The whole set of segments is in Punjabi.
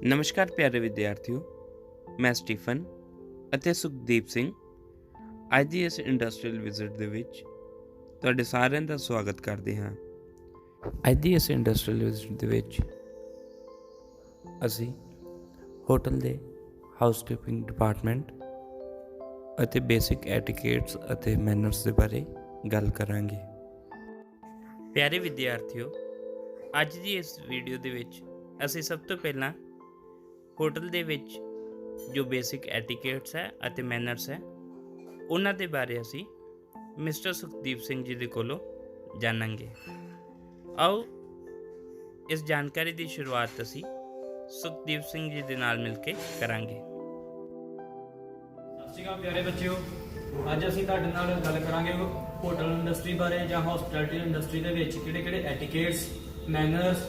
ਨਮਸਕਾਰ ਪਿਆਰੇ ਵਿਦਿਆਰਥੀਓ, ਮੈਂ ਸਟੀਫਨ ਅਤੇ ਸੁਖਦੀਪ ਸਿੰਘ ਅੱਜ ਦੀ ਇਸ ਇੰਡਸਟਰੀਅਲ ਵਿਜ਼ਿਟ ਦੇ ਵਿੱਚ ਤੁਹਾਡੇ ਸਾਰਿਆਂ ਦਾ ਸਵਾਗਤ ਕਰਦੇ ਹਾਂ। ਅੱਜ ਦੀ ਇਸ ਇੰਡਸਟਰੀਅਲ ਵਿਜ਼ਿਟ ਦੇ ਵਿੱਚ ਅਸੀਂ ਹੋਟਲ ਦੇ ਹਾਊਸਕੀਪਿੰਗ ਡਿਪਾਰਟਮੈਂਟ ਅਤੇ ਬੇਸਿਕ ਐਟੀਕੇਟਸ ਅਤੇ ਮੈਨਰਸ ਦੇ ਬਾਰੇ ਗੱਲ ਕਰਾਂਗੇ। ਪਿਆਰੇ ਵਿਦਿਆਰਥੀਓ, ਅੱਜ ਦੀ ਇਸ ਵੀਡੀਓ ਦੇ ਵਿੱਚ ਅਸੀਂ ਸਭ ਤੋਂ ਪਹਿਲਾਂ ਹੋਟਲ ਦੇ ਵਿੱਚ ਜੋ ਬੇਸਿਕ ਐਟੀਕੇਟਸ ਹੈ ਅਤੇ ਮੈਨਰਸ ਹੈ ਉਹਨਾਂ ਦੇ ਬਾਰੇ ਅਸੀਂ ਮਿਸਟਰ ਸੁਖਦੀਪ ਸਿੰਘ ਜੀ ਦੇ ਕੋਲੋਂ ਜਾਣਾਂਗੇ। ਆਓ ਇਸ ਜਾਣਕਾਰੀ ਦੀ ਸ਼ੁਰੂਆਤ ਅਸੀਂ ਸੁਖਦੀਪ ਸਿੰਘ ਜੀ ਦੇ ਨਾਲ ਮਿਲ ਕੇ ਕਰਾਂਗੇ। ਸਤਿ ਸ਼੍ਰੀ ਅਕਾਲ ਪਿਆਰੇ ਬੱਚਿਓ, ਅੱਜ ਅਸੀਂ ਤੁਹਾਡੇ ਨਾਲ ਗੱਲ ਕਰਾਂਗੇ ਹੋਟਲ ਇੰਡਸਟਰੀ ਬਾਰੇ ਜਾਂ ਹੌਸਪਿਟੈਲਿਟੀ ਇੰਡਸਟਰੀ ਦੇ ਵਿੱਚ ਕਿਹੜੇ ਐਟੀਕੇਟਸ, ਮੈਨਰਸ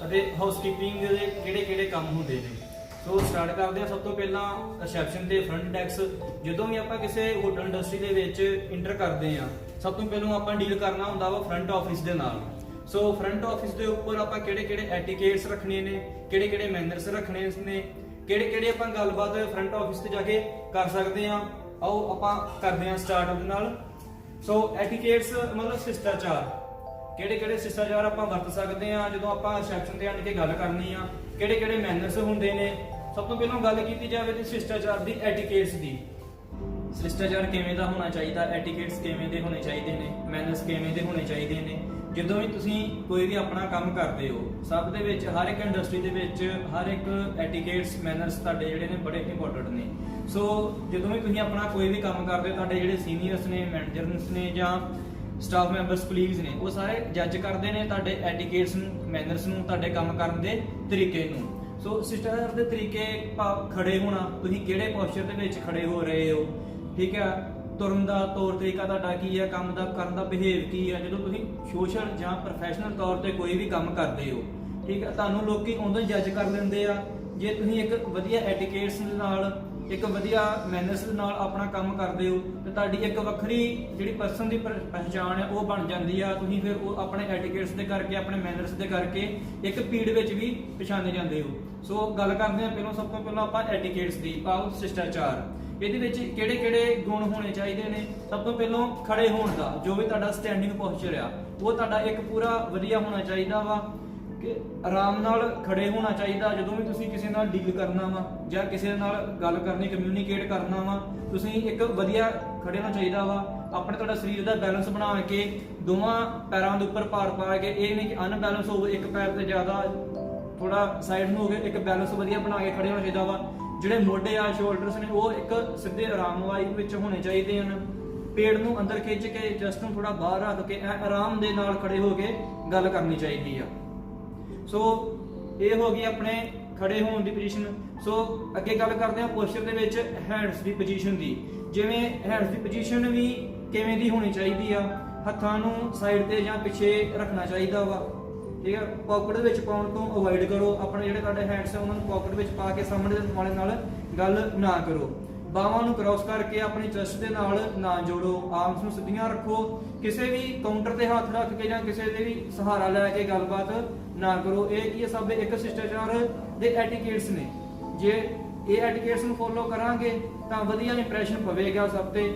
ਅਤੇ ਹਾਊਸਕੀਪਿੰਗ ਦੇ ਕਿਹੜੇ ਕੰਮ ਹੁੰਦੇ ਨੇ। ਸੋ ਸਟਾਰਟ ਕਰਦੇ ਹਾਂ। ਸਭ ਤੋਂ ਪਹਿਲਾਂ ਰਿਸੈਪਸ਼ਨ ਤੇ ਫਰੰਟ ਡੈਸਕ। ਜਦੋਂ ਵੀ ਆਪਾਂ ਕਿਸੇ ਹੋਟਲ ਇੰਡਸਟਰੀ ਦੇ ਵਿੱਚ ਇੰਟਰ ਕਰਦੇ ਹਾਂ, ਸਭ ਤੋਂ ਪਹਿਲਾਂ ਆਪਾਂ ਡੀਲ ਕਰਨਾ ਹੁੰਦਾ ਵਾ ਫਰੰਟ ਆਫਿਸ ਦੇ ਨਾਲ। ਸੋ ਫਰੰਟ ਆਫਿਸ ਦੇ ਉੱਪਰ ਆਪਾਂ ਕਿਹੜੇ ਐਟੀਕੇਟਸ ਰੱਖਣੇ ਨੇ, ਕਿਹੜੇ ਮੈਨਰਸ ਰੱਖਣੇ ਨੇ, ਕਿਹੜੇ ਆਪਾਂ ਗੱਲਬਾਤ ਫਰੰਟ ਆਫਿਸ ਤੇ ਜਾ ਕੇ ਕਰ ਸਕਦੇ ਹਾਂ। ਆਓ ਆਪਾਂ ਕਰਦੇ ਹਾਂ ਸਟਾਰਟ ਉਹਦੇ ਨਾਲ। ਸੋ ਐਟੀਕੇਟਸ ਮਤਲਬ ਸਿਸ਼ਟਾਚਾਰ, ਕਿਹੜੇ ਸਿਸ਼ਟਾਚਾਰ ਆਪਾਂ ਵਰਤ ਸਕਦੇ ਹਾਂ ਜਦੋਂ ਆਪਾਂ ਰਿਸੈਪਸ਼ਨ ਤੇ ਆਣ ਕੇ ਗੱਲ ਕਰਨੀ ਆ। ਕਿਹੜੇ ਮੈਨਰਸ ਹੁੰਦੇ ਨੇ। ਸਭ ਤੋਂ ਪਹਿਲਾਂ ਗੱਲ ਕੀਤੀ ਜਾਵੇ ਤੇ ਸਿਸ਼ਟਾਚਾਰ ਦੀ, ਐਟੀਕੇਟਸ ਦੀ। ਸਿਸ਼ਟਾਚਾਰ ਕਿਵੇਂ ਦਾ ਹੋਣਾ ਚਾਹੀਦਾ, ਐਟੀਕੇਟਸ ਕਿਵੇਂ ਦੇ ਹੋਣੇ ਚਾਹੀਦੇ ਨੇ, ਮੈਨਰਸ ਕਿਵੇਂ ਦੇ ਹੋਣੇ ਚਾਹੀਦੇ ਨੇ। ਜਦੋਂ ਵੀ ਤੁਸੀਂ ਕੋਈ ਵੀ ਆਪਣਾ ਕੰਮ ਕਰਦੇ ਹੋ, ਸਭ ਦੇ ਵਿੱਚ ਹਰ ਇੱਕ ਇੰਡਸਟਰੀ ਦੇ ਵਿੱਚ ਹਰ ਇੱਕ ਐਟੀਕੇਟਸ, ਮੈਨਰਸ ਤੁਹਾਡੇ ਜਿਹੜੇ ਨੇ ਬੜੇ ਇੰਪੋਰਟੈਂਟ ਨੇ। ਸੋ ਜਦੋਂ ਵੀ ਤੁਸੀਂ ਆਪਣਾ ਕੋਈ ਵੀ ਕੰਮ ਕਰਦੇ ਹੋ, ਤੁਹਾਡੇ ਜਿਹੜੇ ਸੀਨੀਅਰਸ ਨੇ, ਮੈਨੇਜਰਸ ਨੇ ਜਾਂ ਸਟਾਫ ਮੈਂਬਰਸ, ਕਲੀਗਸ ਨੇ, ਉਹ ਸਾਰੇ ਜੱਜ ਕਰਦੇ ਨੇ ਤੁਹਾਡੇ ਐਟੀਕੇਟਸ ਨੂੰ, ਮੈਨਰਸ ਨੂੰ, ਤੁਹਾਡੇ ਕੰਮ ਕਰਨ ਦੇ ਤਰੀਕੇ ਨੂੰ। ਸੋ ਸਿਸ਼ਟਾਚਾਰ ਦੇ ਤਰੀਕੇ, ਖੜੇ ਹੋਣਾ, ਤੁਸੀਂ ਕਿਹੜੇ ਪੋਸਚਰ ਦੇ ਵਿੱਚ ਖੜੇ ਹੋ ਰਹੇ ਹੋ, ਠੀਕ ਹੈ। ਤੁਰਨ ਦਾ ਤੌਰ ਤਰੀਕਾ ਤੁਹਾਡਾ ਕੀ ਹੈ, ਕੰਮ ਦਾ ਕਰਨ ਦਾ ਬਿਹੇਵ ਕੀ ਹੈ ਜਦੋਂ ਤੁਸੀਂ ਸੋਸ਼ਲ ਜਾਂ ਪ੍ਰੋਫੈਸ਼ਨਲ ਤੌਰ ਤੇ ਕੋਈ ਵੀ ਕੰਮ ਕਰਦੇ ਹੋ, ਠੀਕ ਹੈ। ਤੁਹਾਨੂੰ ਲੋਕੀ ਉਦੋਂ ਹੀ ਜੱਜ ਕਰ ਲੈਂਦੇ ਆ ਜੇ ਤੁਸੀਂ ਇੱਕ ਵਧੀਆ ਐਟੀਕੇਟਸ ਦੇ ਨਾਲ, ਇੱਕ ਵਧੀਆ ਮੈਨਰਸ ਦੇ ਨਾਲ ਆਪਣਾ ਕੰਮ ਕਰਦੇ ਹੋ ਤੇ ਤੁਹਾਡੀ ਇੱਕ ਵੱਖਰੀ ਜਿਹੜੀ ਪਰਸਨ ਦੀ ਪਹਿਚਾਣ ਹੈ ਉਹ ਬਣ ਜਾਂਦੀ ਆ। ਤੁਸੀਂ ਫਿਰ ਉਹ ਆਪਣੇ ਐਟੀਕੇਟਸ ਦੇ ਕਰਕੇ, ਆਪਣੇ ਮੈਨਰਸ ਦੇ ਕਰਕੇ ਇੱਕ ਭੀੜ ਵਿੱਚ ਵੀ ਪਛਾਣੇ ਜਾਂਦੇ ਹੋ। ਸੋ ਗੱਲ ਕਰਦੇ ਹਾਂ ਪਹਿਲਾਂ, ਸਭ ਤੋਂ ਪਹਿਲਾਂ ਆਪਾਂ ਐਟੀਕੇਟਸ ਦੀ, ਭਾਵ ਸਿਸ਼ਟਾਚਾਰ। ਇਹਦੇ ਵਿੱਚ ਕਿਹੜੇ ਗੁਣ ਹੋਣੇ ਚਾਹੀਦੇ ਨੇ। ਸਭ ਤੋਂ ਪਹਿਲਾਂ ਖੜੇ ਹੋਣ ਦਾ, ਜੋ ਵੀ ਤੁਹਾਡਾ ਸਟੈਂਡਿੰਗ ਪੋਸਚਰ ਆ, ਉਹ ਤੁਹਾਡਾ ਇੱਕ ਪੂਰਾ ਵਧੀਆ ਹੋਣਾ ਚਾਹੀਦਾ ਵਾ ਕਿ ਆਰਾਮ ਨਾਲ ਖੜੇ ਹੋਣਾ ਚਾਹੀਦਾ। ਜਦੋਂ ਵੀ ਤੁਸੀਂ ਕਿਸੇ ਨਾਲ ਡੀਲ ਕਰਨਾ ਵਾ ਜਾਂ ਕਿਸੇ ਨਾਲ ਗੱਲ ਕਰਨੀ, ਕਮਿਊਨੀਕੇਟ ਕਰਨਾ ਵਾ, ਤੁਸੀਂ ਇੱਕ ਵਧੀਆ ਖੜੇ ਹੋਣਾ ਚਾਹੀਦਾ ਵਾ। ਆਪਣੇ ਤੁਹਾਡਾ ਸਰੀਰ ਦਾ ਬੈਲੈਂਸ ਬਣਾ ਕੇ ਦੋਵਾਂ ਪੈਰਾਂ ਦੇ ਉੱਪਰ ਭਾਰ ਪਾ ਕੇ, ਇਹ ਨਹੀਂ ਕਿ ਅਨਬੈਲੈਂਸ ਹੋਵੇ, ਇੱਕ ਪੈਰ ਤੇ ਜ਼ਿਆਦਾ ਥੋੜਾ ਸਾਈਡ ਨੂੰ ਹੋ ਗਿਆ, ਇੱਕ ਬੈਲੈਂਸ ਵਧੀਆ ਬਣਾ ਕੇ ਖੜੇ ਹੋਣਾ ਚਾਹੀਦਾ ਵਾ। ਜਿਹੜੇ ਮੋਢੇ ਆ, ਸ਼ੋਲਡਰਸ ਨੇ, ਉਹ ਇੱਕ ਸਿੱਧੇ ਆਰਾਮ ਵਾਲੀ ਵਿੱਚ ਹੋਣੇ ਚਾਹੀਦੇ ਹਨ। ਪੇਟ ਨੂੰ ਅੰਦਰ ਖਿੱਚ ਕੇ, ਜਸਟ ਨੂੰ ਥੋੜਾ ਬਾਹਰ ਰੱਖ ਕੇ ਆਰਾਮ ਦੇ ਨਾਲ ਖੜੇ ਹੋ ਕੇ ਗੱਲ ਕਰਨੀ ਚਾਹੀਦੀ ਆ। ਸੋ ਇਹ ਹੋ ਗਈ ਆਪਣੇ ਖੜੇ ਹੋਣ ਦੀ ਪੋਜੀਸ਼ਨ। ਸੋ ਅੱਗੇ ਗੱਲ ਕਰਦੇ ਹਾਂ ਪੋਸਚਰ ਦੇ ਵਿੱਚ ਹੈਂਡਸ ਦੀ ਪੋਜੀਸ਼ਨ ਦੀ। ਜਿਵੇਂ ਹੈਂਡਸ ਦੀ ਪੋਜੀਸ਼ਨ ਵੀ ਕਿਵੇਂ ਦੀ ਹੋਣੀ ਚਾਹੀਦੀ ਆ। ਹੱਥਾਂ ਨੂੰ ਸਾਈਡ ਤੇ ਜਾਂ ਪਿੱਛੇ ਰੱਖਣਾ ਚਾਹੀਦਾ ਵਾ, ਠੀਕ ਹੈ। ਪਾਕਟ ਦੇ ਵਿੱਚ ਪਾਉਣ ਤੋਂ ਅਵੋਇਡ ਕਰੋ। ਆਪਣੇ ਜਿਹੜੇ ਤੁਹਾਡੇ ਹੈਂਡਸ ਆ ਉਹਨਾਂ ਨੂੰ ਪਾਕਟ ਵਿੱਚ ਪਾ ਕੇ ਸਾਹਮਣੇ ਦੇ ਵਾਲੇ ਨਾਲ ਗੱਲ ਨਾ ਕਰੋ। ਬਾਹਾਂ ਨੂੰ ਕ੍ਰਾਸ ਕਰਕੇ ਆਪਣੀ ਚੈਸਟ ਦੇ ਨਾਲ ਨਾ ਜੋੜੋ। ਆਰਮਸ ਨੂੰ ਸਿੱਧੀਆਂ ਰੱਖੋ। ਕਿਸੇ ਵੀ ਕਾਊਂਟਰ ਤੇ ਹੱਥ ਰੱਖ ਕੇ ਜਾਂ ਕਿਸੇ ਦੇ ਵੀ ਸਹਾਰਾ ਲੈ ਕੇ ਗੱਲਬਾਤ ਨਾ ਕਰੋ। ਇਹ ਕੀ ਸਭ ਇੱਕ ਸਿਸ਼ਟਾਚਾਰ ਦੇ ਐਟੀਕੇਟਸ ਨੇ। ਜੇ ਇਹ ਐਟੀਕੇਟਸ ਨੂੰ ਫੋਲੋ ਕਰਾਂਗੇ ਤਾਂ ਵਧੀਆ ਇੰਪ੍ਰੈਸ਼ਨ ਪਵੇਗਾ ਸਭ ਤੇ।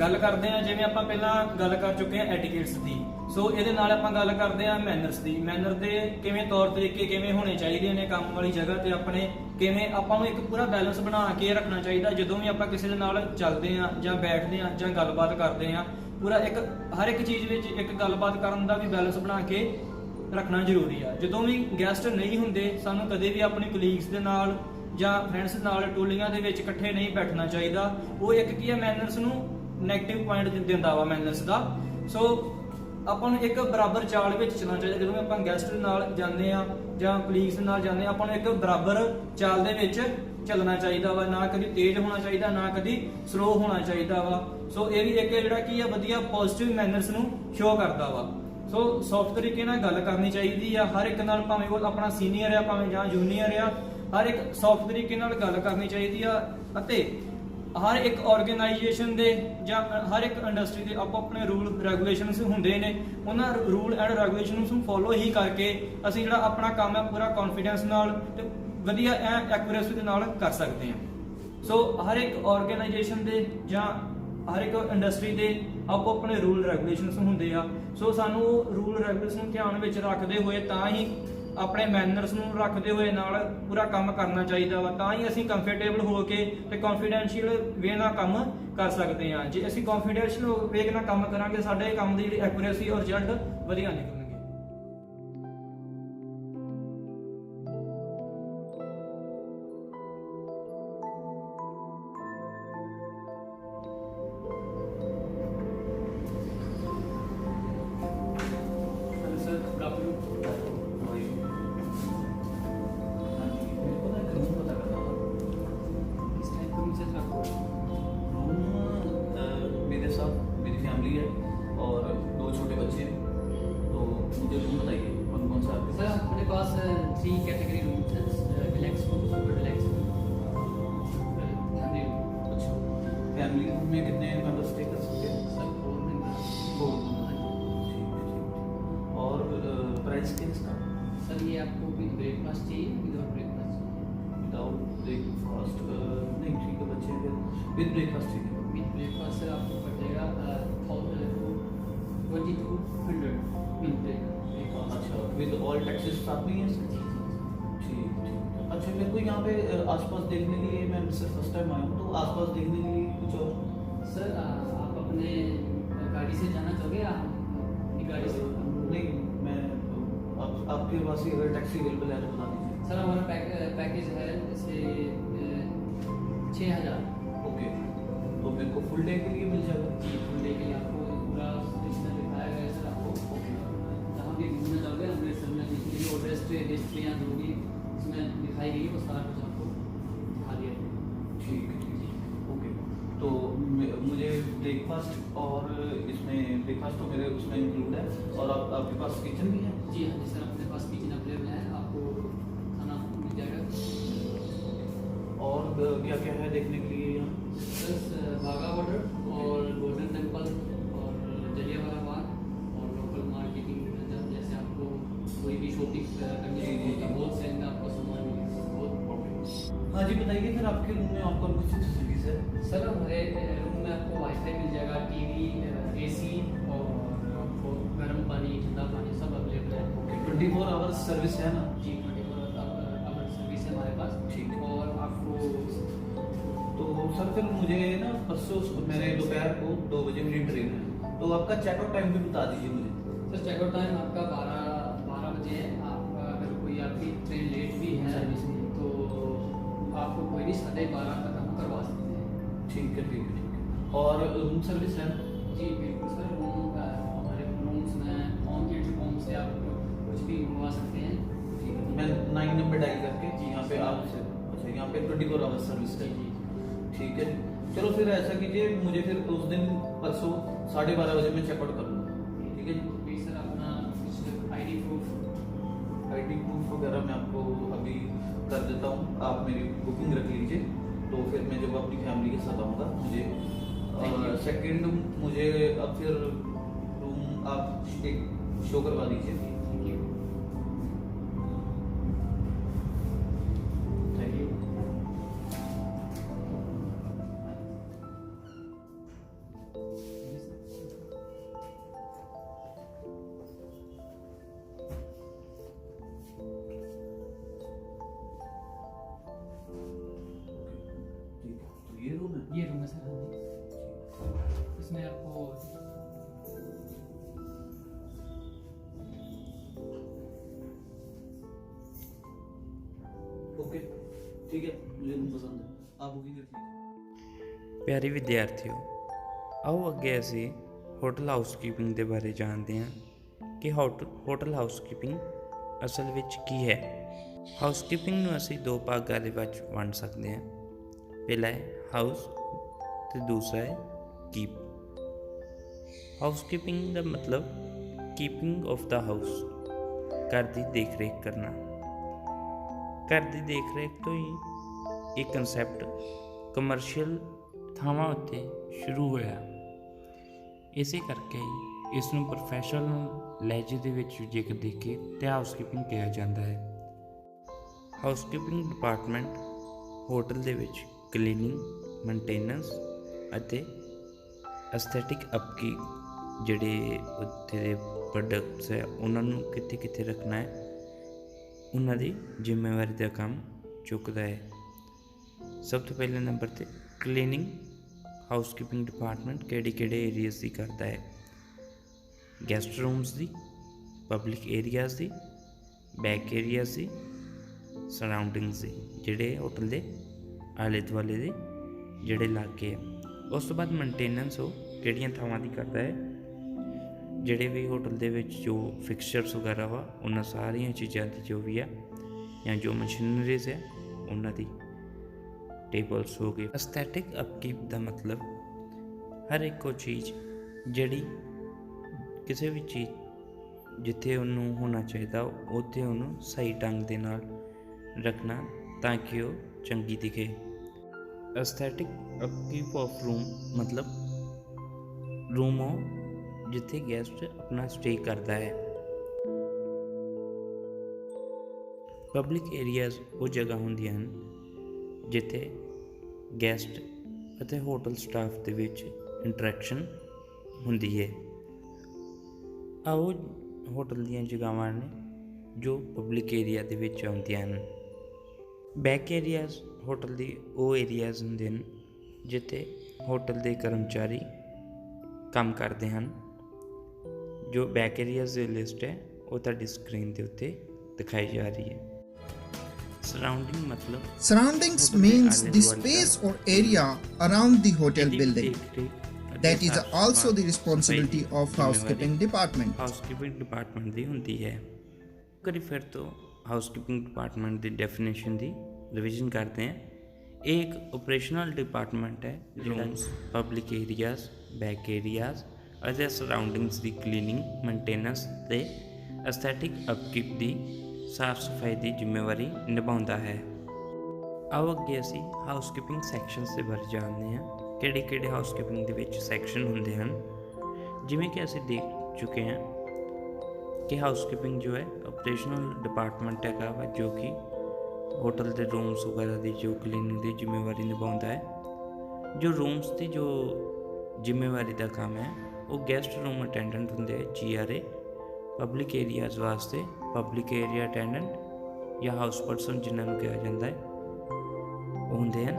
ਗੱਲ ਕਰਦੇ ਹਾਂ, ਜਿਵੇਂ ਆਪਾਂ ਪਹਿਲਾਂ ਗੱਲ ਕਰ ਚੁੱਕੇ ਹਾਂ ਐਟੀਕੇਟਸ ਦੀ। ਸੋ ਇਹਦੇ ਨਾਲ ਆਪਾਂ ਗੱਲ ਕਰਦੇ ਹਾਂ ਮੈਨਰਸ ਦੀ। ਮੈਨਰ ਦੇ ਕਿਵੇਂ ਤੌਰ ਤਰੀਕੇ ਕਿਵੇਂ ਹੋਣੇ ਚਾਹੀਦੇ ਨੇ ਕੰਮ ਵਾਲੀ ਜਗ੍ਹਾ ਤੇ ਆਪਣੇ, ਕਿਵੇਂ ਆਪਾਂ ਨੂੰ ਇੱਕ ਪੂਰਾ ਬੈਲੈਂਸ ਬਣਾ ਕੇ ਰੱਖਣਾ ਚਾਹੀਦਾ ਜਦੋਂ ਵੀ ਆਪਾਂ ਕਿਸੇ ਦੇ ਨਾਲ ਚੱਲਦੇ ਹਾਂ ਜਾਂ ਬੈਠਦੇ ਹਾਂ ਜਾਂ ਗੱਲਬਾਤ ਕਰਦੇ ਹਾਂ। ਪੂਰਾ ਇੱਕ ਹਰ ਇੱਕ ਚੀਜ਼ ਵਿੱਚ ਇੱਕ ਗੱਲਬਾਤ ਕਰਨ ਦਾ ਵੀ ਬੈਲੈਂਸ ਬਣਾ ਕੇ ਰੱਖਣਾ ਜ਼ਰੂਰੀ ਆ। ਜਦੋਂ ਵੀ ਗੈਸਟ ਨਹੀਂ ਹੁੰਦੇ, ਸਾਨੂੰ ਕਦੇ ਵੀ ਆਪਣੇ ਕਲੀਗਸ ਦੇ ਨਾਲ ਜਾਂ ਫਰੈਂਡਸ ਨਾਲ ਟੋਲੀਆਂ ਦੇ ਵਿੱਚ ਇਕੱਠੇ ਨਹੀਂ ਬੈਠਣਾ ਚਾਹੀਦਾ। ਉਹ ਇੱਕ ਕੀ ਹੈ, ਮੈਨਰਸ ਨੂੰ ਨੈਗੇਟਿਵ ਪੁਆਇੰਟ ਦਿੰਦਾ ਵਾ ਮੈਨਰਸ ਦਾ। ਸੋ ਆਪਾਂ ਨੂੰ ਇੱਕ ਬਰਾਬਰ ਚਾਲ ਵਿੱਚ ਚੱਲਣਾ ਚਾਹੀਦਾ। ਜਦੋਂ ਆਪਾਂ ਗੈਸਟ ਨਾਲ ਜਾਂਦੇ ਆ ਜਾਂ ਕਲੀਗਸ ਨਾਲ ਜਾਂਦੇ ਆ, ਆਪਾਂ ਨੂੰ ਇੱਕ ਬਰਾਬਰ ਚਾਲ ਦੇ ਵਿੱਚ ਚੱਲਣਾ ਚਾਹੀਦਾ ਵਾ। ਨਾ ਕਦੀ ਤੇਜ਼ ਹੋਣਾ ਚਾਹੀਦਾ, ਨਾ ਕਦੀ ਸਲੋ ਹੋਣਾ ਚਾਹੀਦਾ ਵਾ। ਸੋ ਇਹ ਵੀ ਇੱਕ ਜਿਹੜਾ ਕੀ ਆ, ਵਧੀਆ ਪੋਜ਼ਿਟਿਵ ਮੈਨਰਸ ਨੂੰ ਸ਼ੋ ਕਰਦਾ ਵਾ। ਸੋ ਸੌਫਟ ਤਰੀਕੇ ਨਾਲ ਗੱਲ ਕਰਨੀ ਚਾਹੀਦੀ ਆ ਹਰ ਇੱਕ ਨਾਲ, ਭਾਵੇਂ ਉਹ ਆਪਣਾ ਸੀਨੀਅਰ ਆ ਭਾਵੇਂ ਜਾਂ ਜੂਨੀਅਰ ਆ, ਹਰ ਇੱਕ ਸੌਫਟ ਤਰੀਕੇ ਨਾਲ ਗੱਲ ਕਰਨੀ ਚਾਹੀਦੀ ਆ। ਅਤੇ ਹਰ ਇੱਕ ਆਰਗੇਨਾਈਜੇਸ਼ਨ ਦੇ ਜਾਂ ਹਰ ਇੱਕ ਇੰਡਸਟਰੀ ਦੇ ਆਪੋ ਆਪਣੇ ਰੂਲ ਰੈਗੂਲੇਸ਼ਨਸ ਹੁੰਦੇ ਨੇ। ਉਹਨਾਂ ਰੂਲ ਐਂਡ ਰੈਗੂਲੇਸ਼ਨਸ ਨੂੰ ਫੋਲੋ ਹੀ ਕਰਕੇ ਅਸੀਂ ਜਿਹੜਾ ਆਪਣਾ ਕੰਮ ਹੈ ਪੂਰਾ ਕੌਨਫੀਡੈਂਸ ਨਾਲ ਤੇ ਵਧੀਆ ਐਕੂਰੇਸੀ ਦੇ ਨਾਲ ਕਰ ਸਕਦੇ ਹਾਂ। ਸੋ ਹਰ ਇੱਕ ਆਰਗੇਨਾਈਜੇਸ਼ਨ ਦੇ ਜਾਂ ਹਰ ਇੱਕ ਇੰਡਸਟਰੀ ਦੇ ਆਪੋ ਆਪਣੇ ਰੂਲ ਰੈਗੂਲੇਸ਼ਨਸ ਹੁੰਦੇ ਆ। ਸੋ ਸਾਨੂੰ ਰੂਲ ਰੈਗੂਲੇਸ਼ਨ ਨੂੰ ਧਿਆਨ ਵਿੱਚ ਰੱਖਦੇ ਹੋਏ ਤਾਂ ਹੀ ਆਪਣੇ ਮੈਨਰਸ ਨੂੰ ਰੱਖਦੇ ਹੋਏ ਨਾਲ ਪੂਰਾ ਕੰਮ ਕਰਨਾ ਚਾਹੀਦਾ ਵਾ, ਤਾਂ ਹੀ ਅਸੀਂ ਕੰਫਰਟੇਬਲ ਹੋ ਕੇ ਤੇ ਕੌਨਫੀਡੈਂਸ਼ੀਅਲ ਵੇ ਨਾਲ ਕੰਮ ਕਰ ਸਕਦੇ ਹਾਂ। ਜੇ ਅਸੀਂ ਕੌਨਫੀਡੈਂਸ਼ੀਅਲ ਵੇ ਨਾਲ ਕੰਮ ਕਰਾਂਗੇ ਸਾਡੇ ਕੰਮ ਦੀ ਜਿਹੜੀ ਐਕੂਰੇਸੀ ਔਰ ਰਿਜ਼ਲਟ ਵਧੀਆ ਨਿਕਲਣਗੇ। मेरे साथ मेरी फैमिली है और 2 छोटे बच्चे हैं, तो मुझे रूम बताइए कौन कौन सा आपके सर अपने पास 3 कैटेगरी रूम्स हैं, relax room, super relax room, family room. अच्छा, फैमिली रूम में कितने मेंबर स्टे कर सकते हैं? Sir 4 member. दो ठीक है, ठीक है। और प्राइस क्या है इसका? सर ये आपको विद ब्रेकफास्ट चाहिए, विदाउट ब्रेकफास्ट चाहिए? विदाउट ब्रेकफास्ट नहीं, ठीक है, बच्चे हैं विद ब्रेकफास्ट ठीक है। विद ब्रेकफास्ट सर आपको पड़ जाएगा 2200 विद ब्रेकफास्ट। अच्छा, विद ऑल टैक्सेस साथ में ही है सर? ठीक ठीक। अच्छा, मेरे को यहाँ पे आसपास देखने के लिए, मैं सर फर्स्ट टाइम आया हूँ, तो आसपास देखने के लिए कुछ और? सर आप अपने गाड़ी से जाना चाहोगे या अपनी गाड़ी से? नहीं, मैं आपके पास ही अगर टैक्सी अवेलेबल है तो बता दीजिए। सर हमारा पैकेज है जैसे 6000। ओके, तो मेरे को फुल डे के लिए मिल जाएगा? जी फुल डे के लिए आपको पूरा इसमें दिखाया गया है सर आपको। ओके, जहाँ भी घूमना चाहोगे अमृतसर में जितनी भी और हिस्ट्रियाँ जो भी इसमें दिखाई गई वो सारा कुछ आपको दिखा दिया है। ठीक है, ठीक है, ओके। तो मुझे ब्रेकफास्ट और इसमें ब्रेकफास्ट तो मेरे उसमें इंक्लूड है, और आपके पास किचन भी है? जी हाँ जी सर, अपने पास किचन अवेलेबल है, आपको खाना मिल जाएगा। और क्या क्या है देखने के लिए यहाँ? प्लस वाघा बॉर्डर और गोल्डन टेम्पल और जलियांवाला बाग और लोकल मार्केटिंग, जैसे आपको कोई भी शॉपिंग करनी जी, है होल सेल में आपको सामान मिलेगा बहुत। हाँ जी, बताइए सर, आपके रूम में आपको कुछ फैसिलिटीज है? सर हमारे रूम में आपको वाईफाई मिल जाएगा, टीवी, एसी और आपको गर्म पानी, ठंडा पानी सब अवेलेबल है। ओके, 24 आवर्स सर्विस है ना? जी 24 आवर सर्विस है हमारे पास। ठीक है। और आपको तो सर फिर मुझे ना परसों मेरे दोपहर को 2 बजे मेरी ट्रेन है, तो आपका चेकआउट टाइम भी बता दीजिए मुझे। सर चेकआउट टाइम आपका 12 बजे है। आपका अगर कोई आपकी ट्रेन लेट भी है तो आपको कोई नहीं 12:30 तक हम करवा सकते हैं। ठीक है, ठीक है, ठीक है। और रूम सर्विस है? जी बिल्कुल सर, हमारे रूम्स में होम से आप कुछ भी मंगवा सकते हैं। ठीक है, मैं 9 नंबर डायल करके जी, यहाँ पे जी। आपसे, अच्छा यहाँ पे 24 आवर्स सर्विस है? जी ठीक है, चलो फिर ऐसा कीजिए, मुझे फिर उस दिन परसों 12:30 बजे मैं चेकआउट कर लूँगा। ठीक है जी। प्लीज सर अपना कुछ ID प्रूफ वगैरह मैं आपको अभी कर देता हूँ, आप मेरी बुकिंग रख लीजिए, तो फिर मैं जब अपनी फैमिली के साथ आऊँगा मुझे सेकंड मुझे अब फिर रूम आप एक शो करवा दीजिए। Thank you. Thank you. ठीक है, तो ये रूम है? ये रूम है सर। हाँ जी, इसमें आपको ओके, ठीक है, मुझे रूम पसंद है, आप बुकिंग रख लीजिए। ਪਿਆਰੇ ਵਿਦਿਆਰਥੀਓ, ਆਓ ਅੱਗੇ ਅਸੀਂ ਹੋਟਲ ਹਾਊਸਕੀਪਿੰਗ ਦੇ ਬਾਰੇ ਜਾਣਦੇ ਹਾਂ ਕਿ ਹੋਟਲ ਹਾਊਸਕੀਪਿੰਗ ਅਸਲ ਵਿੱਚ ਕੀ ਹੈ। ਹਾਊਸਕੀਪਿੰਗ ਨੂੰ ਅਸੀਂ 2 ਭਾਗਾਂ ਦੇ ਵਿੱਚ ਵੰਡ ਸਕਦੇ ਹਾਂ। ਪਹਿਲਾ ਹੈ ਹਾਊਸ ਤੇ ਦੂਸਰਾ ਹੈ ਕੀਪ। ਹਾਊਸਕੀਪਿੰਗ ਦਾ ਮਤਲਬ ਕੀਪਿੰਗ ਆਫ ਦਾ ਹਾਊਸ, ਘਰ ਦੀ ਦੇਖ ਰੇਖ ਕਰਨਾ। ਘਰ ਦੀ ਦੇਖ ਰੇਖ ਤੋਂ ਹੀ ਇਹ ਕਨਸੈਪਟ ਕਮਰਸ਼ੀਅਲ ਥਾਵਾਂ ਉੱਤੇ ਸ਼ੁਰੂ ਹੋਇਆ। ਇਸੇ ਕਰਕੇ ਹੀ ਇਸ ਨੂੰ ਪ੍ਰੋਫੈਸ਼ਨਲ ਲਹਿਜੇ ਦੇ ਵਿੱਚ ਜੇਕਰ ਦੇਖੀਏ ਤਾਂ ਹਾਊਸਕੀਪਿੰਗ ਕਿਹਾ ਜਾਂਦਾ ਹੈ। ਹਾਊਸਕੀਪਿੰਗ ਡਿਪਾਰਟਮੈਂਟ ਹੋਟਲ ਦੇ ਵਿੱਚ ਕਲੀਨਿੰਗ, ਮੇਨਟੇਨੈਂਸ ਅਤੇ ਐਸਥੈਟਿਕ ਅਪਕੀਪ ਜਿਹੜੇ ਉੱਥੇ ਦੇ ਪ੍ਰੋਡਕਟਸ ਹੈ ਉਹਨਾਂ ਨੂੰ ਕਿੱਥੇ ਕਿੱਥੇ ਰੱਖਣਾ ਹੈ ਉਹਨਾਂ ਦੀ ਜ਼ਿੰਮੇਵਾਰੀ ਦਾ ਕੰਮ ਚੁੱਕਦਾ ਹੈ। ਸਭ ਤੋਂ ਪਹਿਲੇ ਨੰਬਰ 'ਤੇ ਕਲੀਨਿੰਗ ਹਾਊਸਕੀਪਿੰਗ ਡਿਪਾਰਟਮੈਂਟ ਕਿਹੜੇ ਏਰੀਆਜ਼ ਦੀ ਕਰਦਾ ਹੈ? ਗੈਸਟ ਰੂਮਸ ਦੀ, ਪਬਲਿਕ ਏਰੀਆਜ਼ ਦੀ, ਬੈਕ ਏਰੀਆਜ਼ ਦੀ, ਸਰਾਊਂਡਿੰਗਸ ਦੀ, ਜਿਹੜੇ ਹੋਟਲ ਦੇ ਆਲੇ ਦੁਆਲੇ ਦੇ ਜਿਹੜੇ ਇਲਾਕੇ ਆ। ਉਸ ਤੋਂ ਬਾਅਦ ਮੇਨਟੇਨੈਂਸ ਉਹ ਕਿਹੜੀਆਂ ਥਾਵਾਂ ਦੀ ਕਰਦਾ ਹੈ? ਜਿਹੜੇ ਵੀ ਹੋਟਲ ਦੇ ਵਿੱਚ ਜੋ ਫਿਕਸਚਰਸ ਵਗੈਰਾ ਵਾ ਉਹਨਾਂ ਸਾਰੀਆਂ ਚੀਜ਼ਾਂ ਦੀ ਜੋ ਵੀ ਆ ਜਾਂ ਜੋ ਮਸ਼ੀਨਰੀਜ਼ ਹੈ ਉਹਨਾਂ ਦੀ, ਟੇਬਲਸ ਹੋ ਗਏ। ਐਸਥੈਟਿਕ ਅਪਕੀਪ ਦਾ ਮਤਲਬ ਹਰ ਇੱਕ ਉਹ ਚੀਜ਼ ਜਿਹੜੀ ਕਿਸੇ ਵੀ ਚੀਜ਼ ਜਿੱਥੇ ਉਹਨੂੰ ਹੋਣਾ ਚਾਹੀਦਾ ਉੱਥੇ ਉਹਨੂੰ ਸਹੀ ਢੰਗ ਦੇ ਨਾਲ ਰੱਖਣਾ ਤਾਂ ਕਿ ਉਹ ਚੰਗੀ ਦਿਖੇ। ਐਸਥੈਟਿਕ ਅਪਕੀਪ ਆਫ ਰੂਮ ਮਤਲਬ ਰੂਮ ਉਹ ਜਿੱਥੇ ਗੈਸਟ ਆਪਣਾ ਸਟੇ ਕਰਦਾ ਹੈ। ਪਬਲਿਕ ਏਰੀਆਜ਼ ਉਹ ਜਗ੍ਹਾ ਹੁੰਦੀਆਂ ਹਨ ਜਿੱਥੇ ਗੈਸਟ ਅਤੇ ਹੋਟਲ ਸਟਾਫ ਦੇ ਵਿੱਚ ਇੰਟਰੈਕਸ਼ਨ ਹੁੰਦੀ ਹੈ। ਆਓ ਹੋਟਲ ਦੀਆਂ ਜਗ੍ਹਾਵਾਂ ਨੇ ਜੋ ਪਬਲਿਕ ਏਰੀਆ ਦੇ ਵਿੱਚ ਆਉਂਦੀਆਂ ਹਨ। ਬੈਕ ਏਰੀਆਜ਼ ਹੋਟਲ ਦੀ ਉਹ ਏਰੀਆਜ਼ ਹੁੰਦੇ ਹਨ ਜਿੱਥੇ ਹੋਟਲ ਦੇ ਕਰਮਚਾਰੀ ਕੰਮ ਕਰਦੇ ਹਨ। ਜੋ ਬੈਕ ਏਰੀਆਜ਼ ਦੀ ਲਿਸਟ ਹੈ ਉਹ ਤੁਹਾਡੀ ਸਕਰੀਨ ਦੇ ਉੱਤੇ ਦਿਖਾਈ ਜਾ ਰਹੀ ਹੈ। ਸਰਾਊਂਡਿੰਗ ਮਤਲਬ Surroundings means the space or area around the hotel building. That is also the responsibility of housekeeping department. Housekeeping department ਦੀ ਹੁੰਦੀ ਹੈ। ਕਰੀ ਫਿਰ ਤੋਂ ਹਾਊਸਕੀਪਿੰਗ ਡਿਪਾਰਟਮੈਂਟ ਦੀ ਡੈਫੀਨੇਸ਼ਨ ਦੀ ਰਿਵੀਜ਼ਨ ਕਰਦੇ ਹਾਂ। ਇਹ ਇੱਕ ਆਪਰੇਸ਼ਨਲ ਡਿਪਾਰਟਮੈਂਟ ਹੈ ਜਿਹੜਾ ਪਬਲਿਕ ਏਰੀਆਜ਼, ਬੈਕ ਏਰੀਆਜ਼ ਅਤੇ ਸਰਾਊਂਡਿੰਗਸ ਦੀ ਕਲੀਨਿੰਗ, ਮੇਨਟੇਨੈਂਸ ਅਤੇ ਐਸਥੈਟਿਕ ਅਪਕੀਪ ਦੀ ਸਾਫ਼ ਸਫਾਈ ਦੀ ਜ਼ਿੰਮੇਵਾਰੀ ਨਿਭਾਉਂਦਾ ਹੈ। ਆਓ ਅੱਗੇ ਅਸੀਂ ਹਾਊਸਕੀਪਿੰਗ ਸੈਕਸ਼ਨਸ ਦੇ ਬਾਰੇ ਜਾਣਦੇ ਹਾਂ। ਕਿਹੜੇ ਹਾਊਸਕੀਪਿੰਗ ਦੇ ਵਿੱਚ ਸੈਕਸ਼ਨ ਹੁੰਦੇ ਹਨ। ਜਿਵੇਂ ਕਿ ਅਸੀਂ ਦੇਖ ਚੁੱਕੇ ਹਾਂ ਕਿ ਹਾਊਸਕੀਪਿੰਗ ਜੋ ਹੈ ਆਪਰੇਸ਼ਨਲ ਡਿਪਾਰਟਮੈਂਟ ਹੈਗਾ ਵਾ ਜੋ ਕਿ ਹੋਟਲ ਦੇ ਰੂਮਸ ਵਗੈਰਾ ਦੀ ਜੋ ਕਲੀਨਿੰਗ ਦੀ ਜ਼ਿੰਮੇਵਾਰੀ ਨਿਭਾਉਂਦਾ ਹੈ। ਜੋ ਰੂਮਸ ਦੀ ਜੋ ਜ਼ਿੰਮੇਵਾਰੀ ਦਾ ਕੰਮ ਹੈ ਉਹ ਗੈਸਟ ਰੂਮ ਅਟੈਂਡੈਂਟ ਹੁੰਦੇ ਹੈ, GRA। ਪਬਲਿਕ ਏਰੀਆਜ਼ ਵਾਸਤੇ ਪਬਲਿਕ ਏਰੀਆ ਅਟੈਂਡੈਂਟ ਜਾਂ ਹਾਊਸ ਪਰਸਨ ਜਿਨ੍ਹਾਂ ਨੂੰ ਕਿਹਾ ਜਾਂਦਾ ਹੈ ਉਹ ਹੁੰਦੇ ਹਨ।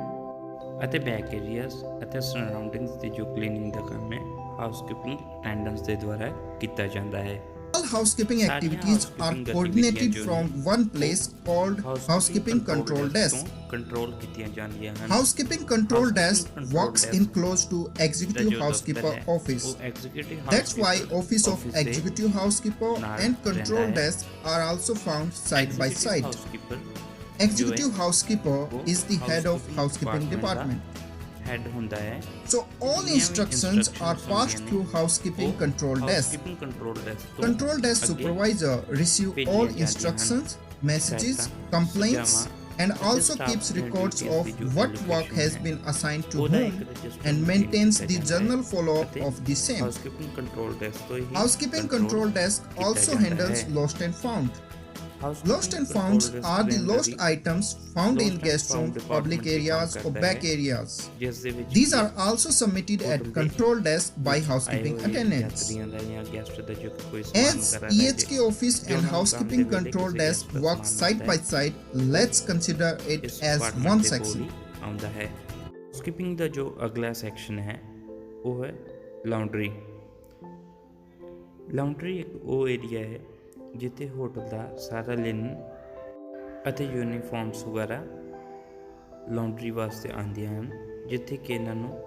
ਅਤੇ ਬੈਕ ਏਰੀਆਜ਼ ਅਤੇ ਸਰਾਊਂਡਿੰਗਸ ਦੀ ਜੋ ਕਲੀਨਿੰਗ ਦਾ ਕੰਮ ਹੈ ਹਾਊਸਕੀਪਿੰਗ ਅਟੈਂਡੈਂਟਸ ਦੇ ਦੁਆਰਾ ਕੀਤਾ ਜਾਂਦਾ ਹੈ। All housekeeping activities are coordinated from one place called housekeeping control desk. Control ਕੀਤੀਆਂ ਜਾਂਦੀਆਂ ਹਨ। Housekeeping control desk works in close to executive housekeeper office. That's why office of executive housekeeper and control desk are also found side by side. Executive housekeeper is the head of housekeeping department. Head ਹੁੰਦਾ ਹੈ। So all instructions are passed through housekeeping control desk. Control desk supervisor receive all instructions, messages, complaints, and also keeps records of what work has been assigned to whom and maintains the journal follow-up of the same. Housekeeping control desk also handles lost and found. Lost and founds are the lost items found in guest rooms, public areas or back areas. These are also submitted at control desk by housekeeping attendants. As EHK office and housekeeping control desk work side by side, let's consider it as one section. Housekeeping ਦਾ ਜੋ ਅਗਲਾ ਸੈਕਸ਼ਨ ਹੈ ਉਹ ਹੈ ਲਾਉਂਡਰੀ। ਲਾਉਂਡਰੀ ਇੱਕ ਉਹ ਏਰੀਆ ਹੈ ਜਿੱਥੇ ਹੋਟਲ ਦਾ ਸਾਰਾ ਲਿਨਨ ਅਤੇ ਯੂਨੀਫਾਰਮਸ ਵਗੈਰਾ ਲਾਉਂਡਰੀ ਵਾਸਤੇ ਆਉਂਦੀਆਂ ਹਨ, ਜਿੱਥੇ ਕਿ ਇਹਨਾਂ ਨੂੰ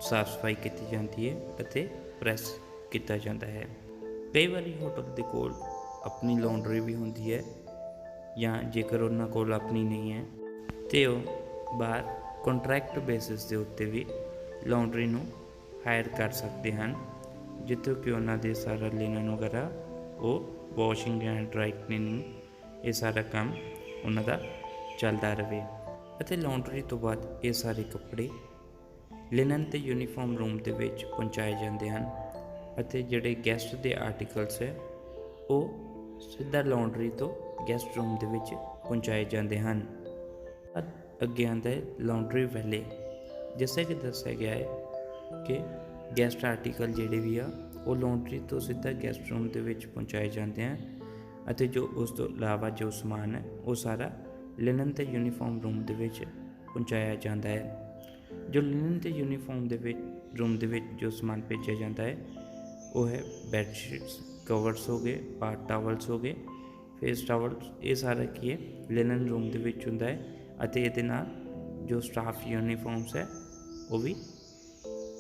ਸਾਫ਼ ਸਫਾਈ ਕੀਤੀ ਜਾਂਦੀ ਹੈ ਅਤੇ ਪ੍ਰੈਸ ਕੀਤਾ ਜਾਂਦਾ ਹੈ। ਕਈ ਵਾਰੀ ਹੋਟਲ ਦੇ ਕੋਲ ਆਪਣੀ ਲਾਉਂਡਰੀ ਵੀ ਹੁੰਦੀ ਹੈ ਜਾਂ ਜੇਕਰ ਉਹਨਾਂ ਕੋਲ ਆਪਣੀ ਨਹੀਂ ਹੈ ਤਾਂ ਉਹ ਬਾਹਰ ਕੰਟਰੈਕਟ ਬੇਸਿਸ ਦੇ ਉੱਤੇ ਵੀ ਲਾਉਂਡਰੀ ਨੂੰ ਹਾਇਰ ਕਰ ਸਕਦੇ ਹਨ, ਜਿੱਥੋਂ ਕਿ ਉਹਨਾਂ ਦੇ ਸਾਰਾ ਲਿਨਨ ਵਗੈਰਾ ਉਹ ਵਾਸ਼ਿੰਗ ਐਂਡ ਡਰਾਈ ਕਲੀਨਿੰਗ ਇਹ ਸਾਰਾ ਕੰਮ ਉਹਨਾਂ ਦਾ ਚੱਲਦਾ ਰਹੇ। ਅਤੇ ਲਾਉਂਡਰੀ ਤੋਂ ਬਾਅਦ ਇਹ ਸਾਰੇ ਕੱਪੜੇ ਲਿਨਨ ਤੇ ਯੂਨੀਫਾਰਮ ਰੂਮ ਦੇ ਵਿੱਚ ਪਹੁੰਚਾਏ ਜਾਂਦੇ ਹਨ ਅਤੇ ਜਿਹੜੇ ਗੈਸਟ ਦੇ ਆਰਟੀਕਲਸ ਹੈ ਉਹ ਸਿੱਧਾ ਲਾਂਡਰੀ ਤੋਂ ਗੈਸਟ ਰੂਮ ਦੇ ਵਿੱਚ ਪਹੁੰਚਾਏ ਜਾਂਦੇ ਹਨ। ਅੱਗੇ ਆਉਂਦਾ ਹੈ ਲਾਂਡਰੀ ਵੈਲੇ। ਜਿਸ ਕਿ ਦੱਸਿਆ ਗਿਆ ਹੈ ਕਿ ਗੈਸਟ ਆਰਟੀਕਲ ਜਿਹੜੇ ਵੀ ਆ ਉਹ ਲਾਂਡਰੀ ਤੋਂ ਸਿੱਧਾ ਗੈਸਟ ਰੂਮ ਦੇ ਵਿੱਚ ਪਹੁੰਚਾਏ ਜਾਂਦੇ ਹਨ ਅਤੇ ਜੋ ਉਸ ਤੋਂ ਇਲਾਵਾ ਜੋ ਸਮਾਨ ਹੈ ਉਹ ਸਾਰਾ ਲਿਨਨ ਤੇ ਯੂਨੀਫਾਰਮ ਰੂਮ ਦੇ ਵਿੱਚ ਪਹੁੰਚਾਇਆ ਜਾਂਦਾ ਹੈ। ਜੋ ਲਿਨਨ ਤੇ ਯੂਨੀਫਾਰਮ ਦੇ ਵਿੱਚ ਰੂਮ ਦੇ ਵਿੱਚ ਜੋ ਸਮਾਨ ਭੇਜਿਆ ਜਾਂਦਾ ਹੈ ਉਹ ਹੈ ਬੈਡਸ਼ੀਟਸ, ਕਵਰਸ ਹੋ ਗਏ, ਬਾਥ ਟਾਵਲਸ ਹੋ ਗਏ, ਫੇਸ ਟਾਵਲਸ। ਇਹ ਸਾਰਾ ਕੀ ਹੈ ਲਿਨਨ ਰੂਮ ਦੇ ਵਿੱਚ ਹੁੰਦਾ ਹੈ ਅਤੇ ਇਹਦੇ ਨਾਲ ਜੋ ਸਟਾਫ ਯੂਨੀਫਾਰਮਸ ਹੈ ਉਹ ਵੀ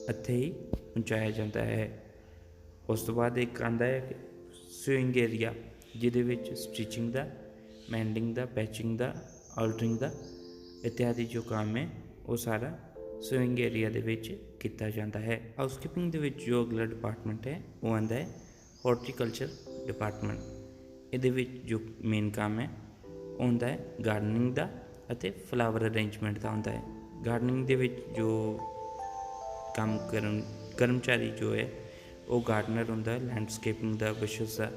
ਇੱਥੇ ਹੀ ਪਹੁੰਚਾਇਆ ਜਾਂਦਾ ਹੈ। ਉਸ ਤੋਂ ਬਾਅਦ ਇੱਕ ਆਉਂਦਾ ਹੈ ਸੂਇੰਗ ਏਰੀਆ, ਜਿਹਦੇ ਵਿੱਚ ਸਟਿਚਿੰਗ ਦਾ, ਮੈਂਡਿੰਗ ਦਾ, ਪੈਚਿੰਗ ਦਾ, ਆਲਟਰਿੰਗ ਦਾ ਇਤਿਆਦਿ ਜੋ ਕੰਮ ਹੈ ਉਹ ਸਾਰਾ ਸੂਇੰਗ ਏਰੀਆ ਦੇ ਵਿੱਚ ਕੀਤਾ ਜਾਂਦਾ ਹੈ। ਹਾਊਸਕੀਪਿੰਗ ਦੇ ਵਿੱਚ ਜੋ ਅਗਲਾ ਡਿਪਾਰਟਮੈਂਟ ਹੈ ਉਹ ਆਉਂਦਾ ਹੈ ਹਾਰਟੀਕਲਚਰ ਡਿਪਾਰਟਮੈਂਟ। ਇਹਦੇ ਵਿੱਚ ਜੋ ਮੇਨ ਕੰਮ ਹੈ ਉਹ ਹੁੰਦਾ ਹੈ ਗਾਰਡਨਿੰਗ ਦਾ ਅਤੇ ਫਲਾਵਰ ਅਰੇਂਜਮੈਂਟ ਦਾ ਹੁੰਦਾ ਹੈ। ਗਾਰਡਨਿੰਗ ਦੇ ਵਿੱਚ ਜੋ ਕੰਮ ਕਰਨ ਕਰਮਚਾਰੀ ਜੋ ਹੈ ਉਹ ਗਾਰਡਨਰ ਹੁੰਦਾ ਹੈ, ਲੈਂਡਸਕੇਪਿੰਗ ਦਾ, ਬੁਸ਼ਸ ਦਾ,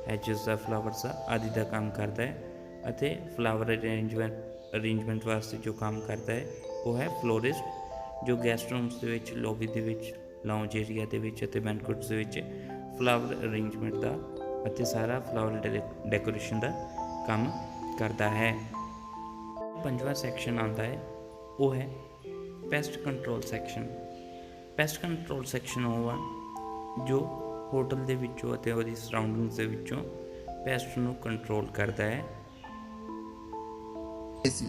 ਹੈਜਸ ਦਾ, ਫਲਾਵਰਸ ਦਾ ਆਦਿ ਦਾ ਕੰਮ ਕਰਦਾ ਹੈ ਅਤੇ ਫਲਾਵਰ ਅਰੇਂਜਮੈਂਟ ਵਾਸਤੇ ਜੋ ਕੰਮ ਕਰਦਾ ਹੈ ਉਹ ਹੈ ਫਲੋਰਿਸਟ, ਜੋ ਗੈਸਟ ਰੂਮਸ ਦੇ ਵਿੱਚ, ਲੌਬੀ ਦੇ ਵਿੱਚ, ਲਾਉਂਜ ਏਰੀਆ ਦੇ ਵਿੱਚ ਅਤੇ ਬੈਂਕੁਇਟਸ ਦੇ ਵਿੱਚ ਫਲਾਵਰ ਅਰੇਂਜਮੈਂਟ ਦਾ ਅਤੇ ਸਾਰਾ ਫਲਾਵਰ ਡੈਕੋਰੇਸ਼ਨ ਦਾ ਕੰਮ ਕਰਦਾ ਹੈ। ਪੰਜਵਾਂ ਸੈਕਸ਼ਨ ਆਉਂਦਾ ਹੈ ਉਹ ਹੈ pest control section. Pest control section ਉਹ ਆ ਜੋ ਹੋਟਲ ਦੇ ਵਿੱਚੋਂ ਅਤੇ ਉਹਦੀ ਸਰਾਊਂਡਿੰਗਸ ਦੇ ਵਿੱਚੋਂ ਪੈਸਟ ਨੂੰ ਕੰਟਰੋਲ ਕਰਦਾ ਹੈ।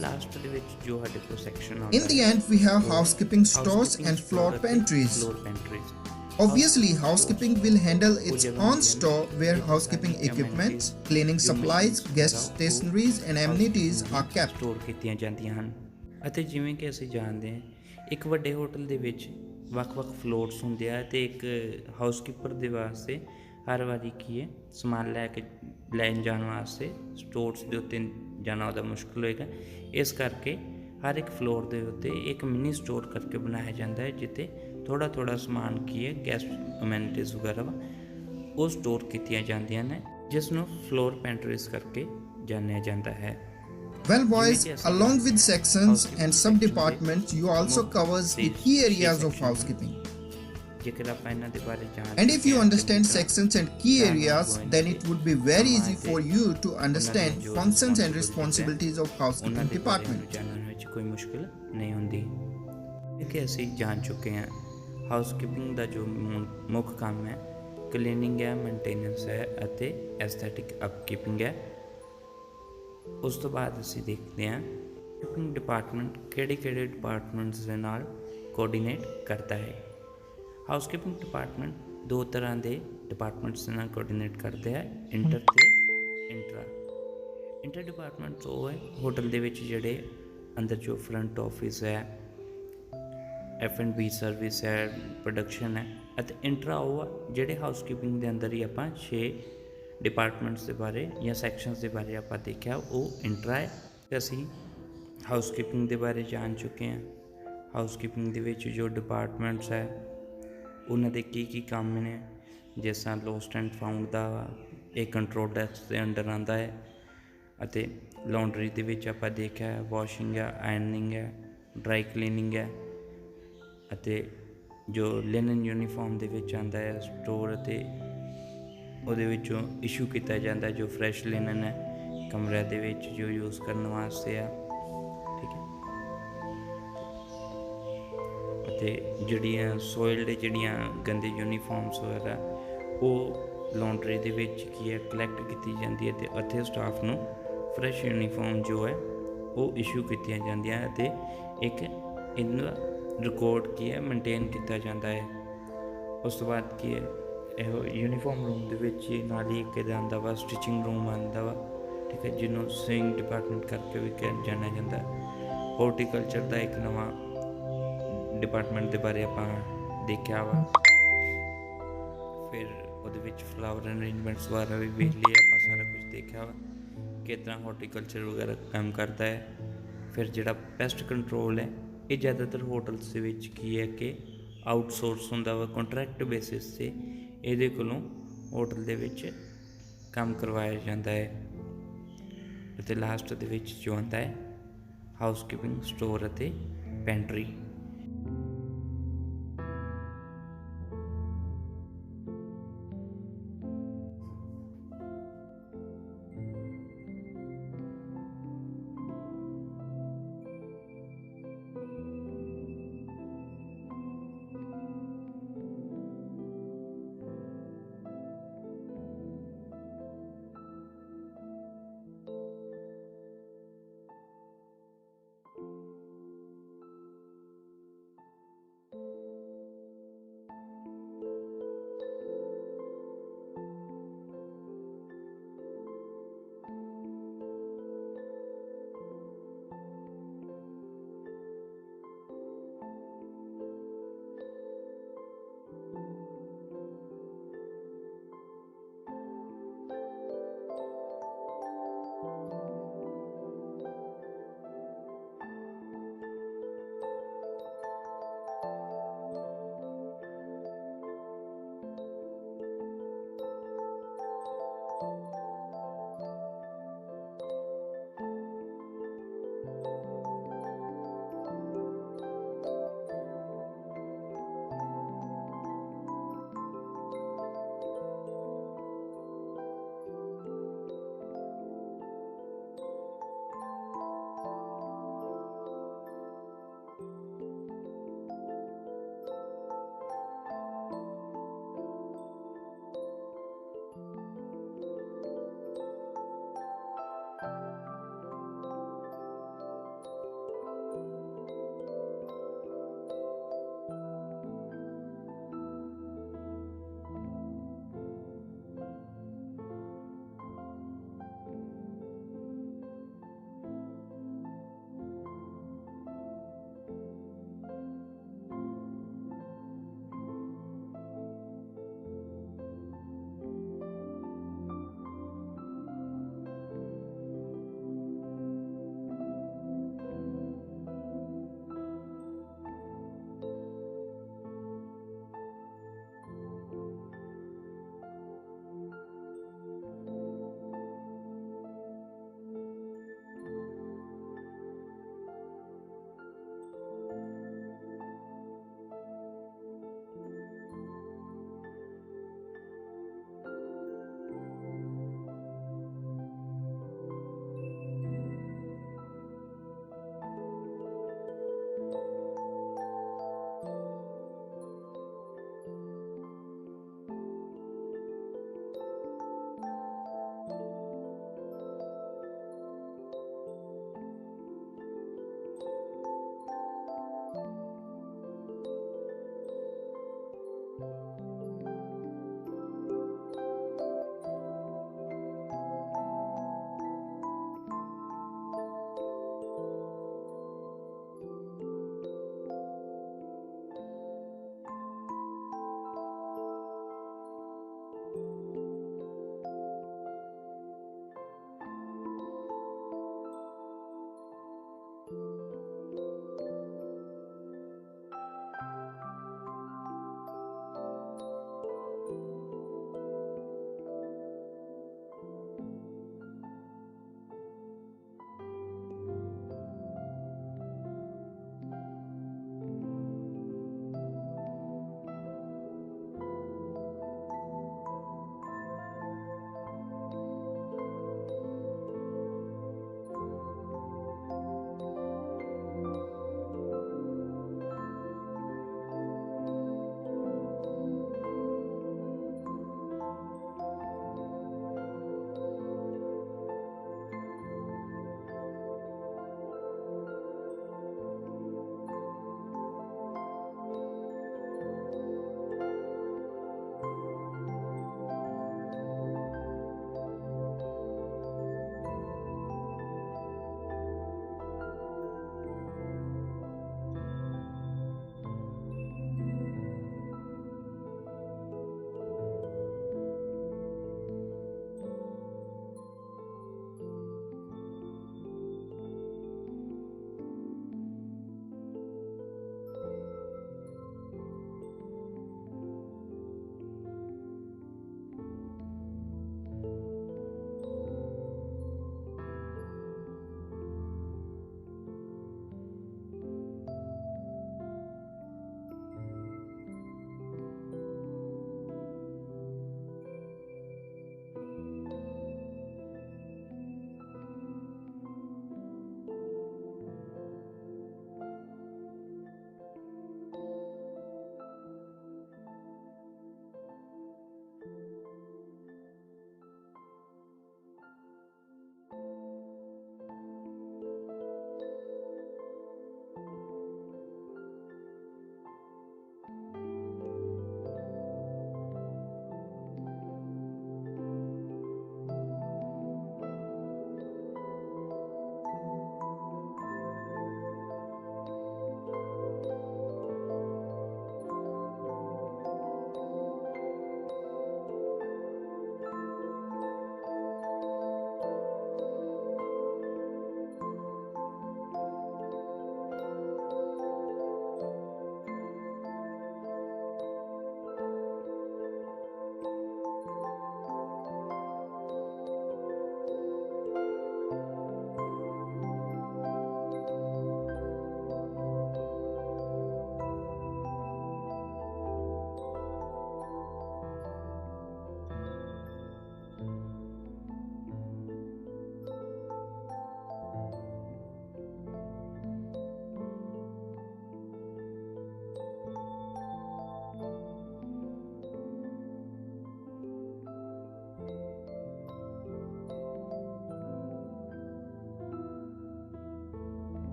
ਲਾਸਟ ਦੇ ਵਿੱਚ ਜੋ ਸਾਡੇ ਕੋਲ ਸੈਕਸ਼ਨ ਆਉਂਦਾ ਹੈ, In the end, we have housekeeping stores and floor pantries. Obviously, housekeeping will handle its own store where housekeeping equipment, cleaning supplies, guest stationeries and amenities are kept. Store ਕੀਤੀਆਂ ਜਾਂਦੀਆਂ ਹਨ ਅਤੇ ਜਿਵੇਂ ਕਿ ਅਸੀਂ ਜਾਣਦੇ ਹਾਂ ਇੱਕ ਵੱਡੇ ਹੋਟਲ ਦੇ ਵਿੱਚ ਵੱਖ-ਵੱਖ ਫਲੋਰਸ ਹੁੰਦੇ ਆ ਅਤੇ ਇੱਕ ਹਾਊਸਕੀਪਰ ਦੇ ਵਾਸਤੇ ਹਰ ਵਾਰੀ ਕੀ ਹੈ ਸਮਾਨ ਲੈਣ ਜਾਣ ਵਾਸਤੇ ਸਟੋਰਸ ਦੇ ਉੱਤੇ ਜਾਣਾ ਉਹਦਾ ਮੁਸ਼ਕਿਲ ਹੋਏਗਾ। ਇਸ ਕਰਕੇ ਹਰ ਇੱਕ ਫਲੋਰ ਦੇ ਉੱਤੇ ਇੱਕ ਮਿਨੀ ਸਟੋਰ ਕਰਕੇ ਬਣਾਇਆ ਜਾਂਦਾ ਹੈ ਜਿੱਥੇ ਥੋੜ੍ਹਾ ਸਮਾਨ ਕੀ ਹੈ ਗੈਸਟ ਅਮੈਨਿਟੀਜ਼ ਵਗੈਰਾ ਉਹ ਸਟੋਰ ਕੀਤੀਆਂ ਜਾਂਦੀਆਂ ਨੇ, ਜਿਸ ਨੂੰ ਫਲੋਰ ਪੈਂਟਰੀਜ਼ ਕਰਕੇ ਜਾਣਿਆ ਜਾਂਦਾ ਹੈ। Well boys, along with sections and sub-departments, you also covers the key areas of housekeeping. And if you understand sections and key areas, then it would be very easy for you to understand functions and responsibilities of housekeeping department. कोई मुश्किल नहीं होती कि ਅਸੀਂ ਜਾਣ ਚੁੱਕੇ ਹਾਂ ਹਾਊਸਕੀਪਿੰਗ ਦਾ ਜੋ ਮੁੱਖ ਕੰਮ ਹੈ ਕਲੀਨਿੰਗ ਹੈ, ਮੇਨਟੇਨੈਂਸ ਹੈ ਅਤੇ ਐਸਥੈਟਿਕ ਅਪਕੀਪਿੰਗ ਹੈ। ਉਸ ਤੋਂ ਬਾਅਦ ਅਸੀਂ ਦੇਖਦੇ ਹਾਂ ਹਾਊਸਕੀਪਿੰਗ ਡਿਪਾਰਟਮੈਂਟ ਕਿਹੜੇ ਡਿਪਾਰਟਮੈਂਟਸ ਦੇ ਨਾਲ ਕੋਆਰਡੀਨੇਟ ਕਰਦਾ ਹੈ। ਹਾਊਸਕੀਪਿੰਗ ਡਿਪਾਰਟਮੈਂਟ ਦੋ ਤਰ੍ਹਾਂ ਦੇ ਡਿਪਾਰਟਮੈਂਟਸ ਦੇ ਨਾਲ ਕੋਆਰਡੀਨੇਟ ਕਰਦੇ ਹੈ, ਇੰਟਰ ਤੇ ਇੰਟਰਾ। ਇੰਟਰ ਡਿਪਾਰਟਮੈਂਟਸ ਉਹ ਹੈ ਹੋਟਲ ਦੇ ਵਿੱਚ ਜਿਹੜੇ ਅੰਦਰ ਜੋ ਫਰੰਟ ਆਫਿਸ ਹੈ, F&B ਸਰਵਿਸ ਹੈ, ਪ੍ਰੋਡਕਸ਼ਨ ਹੈ ਅਤੇ ਇੰਟਰਾ ਉਹ ਆ ਜਿਹੜੇ ਹਾਊਸਕੀਪਿੰਗ ਦੇ ਅੰਦਰ ਹੀ ਆਪਾਂ 6 ਡਿਪਾਰਟਮੈਂਟਸ ਦੇ ਬਾਰੇ ਜਾਂ ਸੈਕਸ਼ਨਸ ਦੇ ਬਾਰੇ ਆਪਾਂ ਦੇਖਿਆ ਉਹ ਇੰਟਰਾ ਹੈ। ਅਤੇ ਅਸੀਂ ਹਾਊਸਕੀਪਿੰਗ ਦੇ ਬਾਰੇ ਜਾਣ ਚੁੱਕੇ ਹਾਂ। ਹਾਊਸਕੀਪਿੰਗ ਦੇ ਵਿੱਚ ਜੋ ਡਿਪਾਰਟਮੈਂਟਸ ਹੈ ਉਹਨਾਂ ਦੇ ਕੀ ਕੰਮ ਨੇ, ਜਿਸ ਤਰ੍ਹਾਂ ਲੋਸਟ ਐਂਡ ਫਾਊਂਡ ਦਾ ਇਹ ਕੰਟਰੋਲ ਡੈਸਕ ਦੇ ਅੰਡਰ ਆਉਂਦਾ ਹੈ ਅਤੇ ਲਾਂਡਰੀ ਦੇ ਵਿੱਚ ਆਪਾਂ ਦੇਖਿਆ ਹੈ ਵਾਸ਼ਿੰਗ ਹੈ, ਆਇਰਨਿੰਗ ਹੈ, ਡਰਾਈ ਕਲੀਨਿੰਗ ਹੈ ਅਤੇ ਜੋ ਲਿਨਨ ਯੂਨੀਫਾਰਮ ਦੇ ਵਿੱਚ ਆਉਂਦਾ ਹੈ ਸਟੋਰ ਅਤੇ ਉਹਦੇ ਵਿੱਚੋਂ ਇਸ਼ੂ ਕੀਤਾ ਜਾਂਦਾ ਜੋ ਫਰੈਸ਼ ਲਿਨਨ ਹੈ ਕਮਰਿਆਂ ਦੇ ਵਿੱਚ ਜੋ ਯੂਜ਼ ਕਰਨ ਵਾਸਤੇ ਆ, ਠੀਕ ਹੈ। ਅਤੇ ਜਿਹੜੀਆਂ ਸੋਇਲਡ ਜਿਹੜੀਆਂ ਗੰਦੇ ਯੂਨੀਫਾਰਮਸ ਵਗੈਰਾ ਉਹ ਲਾਂਡਰੀ ਦੇ ਵਿੱਚ ਕੀ ਹੈ ਕਲੈਕਟ ਕੀਤੀ ਜਾਂਦੀ ਹੈ ਅਤੇ ਉੱਥੇ ਸਟਾਫ ਨੂੰ ਫਰੈਸ਼ ਯੂਨੀਫਾਰਮ ਜੋ ਹੈ ਉਹ ਇਸ਼ੂ ਕੀਤੀਆਂ ਜਾਂਦੀਆਂ ਅਤੇ ਇੱਕ ਇਹਦਾ ਰਿਕਾਰਡ ਕੀ ਹੈ ਮੇਨਟੇਨ ਕੀਤਾ ਜਾਂਦਾ ਹੈ। ਉਸ ਤੋਂ ਬਾਅਦ ਕੀ ਹੈ ਇਹੋ ਯੂਨੀਫਾਰਮ ਰੂਮ ਦੇ ਵਿੱਚ ਹੀ ਨਾਲ ਹੀ ਇੱਕ ਆਉਂਦਾ ਵਾ ਸਟਿਚਿੰਗ ਰੂਮ ਆਉਂਦਾ ਵਾ, ਠੀਕ ਹੈ, ਜਿਹਨੂੰ ਸਵਿੰਗ ਡਿਪਾਰਟਮੈਂਟ ਕਰਕੇ ਵੀ ਜਾਣਿਆ ਜਾਂਦਾ। ਹਾਰਟੀਕਲਚਰ ਦਾ ਇੱਕ ਨਵਾਂ ਡਿਪਾਰਟਮੈਂਟ ਦੇ ਬਾਰੇ ਆਪਾਂ ਦੇਖਿਆ ਵਾ। ਫਿਰ ਉਹਦੇ ਵਿੱਚ ਫਲਾਵਰ ਅਰੇਂਜਮੈਂਟਸ ਬਾਰੇ ਵੀ ਵੇਖ ਲਏ ਆਪਾਂ, ਸਾਰਾ ਕੁਝ ਦੇਖਿਆ ਵਾ ਕਿਸ ਤਰ੍ਹਾਂ ਹਾਰਟੀਕਲਚਰ ਵਗੈਰਾ ਕੰਮ ਕਰਦਾ ਹੈ। ਫਿਰ ਜਿਹੜਾ ਪੈਸਟ ਕੰਟਰੋਲ ਹੈ ਇਹ ਜ਼ਿਆਦਾਤਰ ਹੋਟਲਸ ਦੇ ਵਿੱਚ ਕੀ ਹੈ ਕਿ ਆਊਟਸੋਰਸ ਹੁੰਦਾ ਵਾ ਕੰਟਰੈਕਟ ਬੇਸਿਸ 'ਤੇ, ਇਹਦੇ ਕੋਲੋਂ ਹੋਟਲ ਦੇ ਵਿੱਚ ਕੰਮ ਕਰਵਾਇਆ ਜਾਂਦਾ ਹੈ। ਅਤੇ ਲਾਸਟ ਦੇ ਵਿੱਚ ਜੋ ਆਉਂਦਾ ਹੈ ਹਾਊਸਕੀਪਿੰਗ, ਸਟੋਰ ਅਤੇ ਪੈਂਟਰੀ।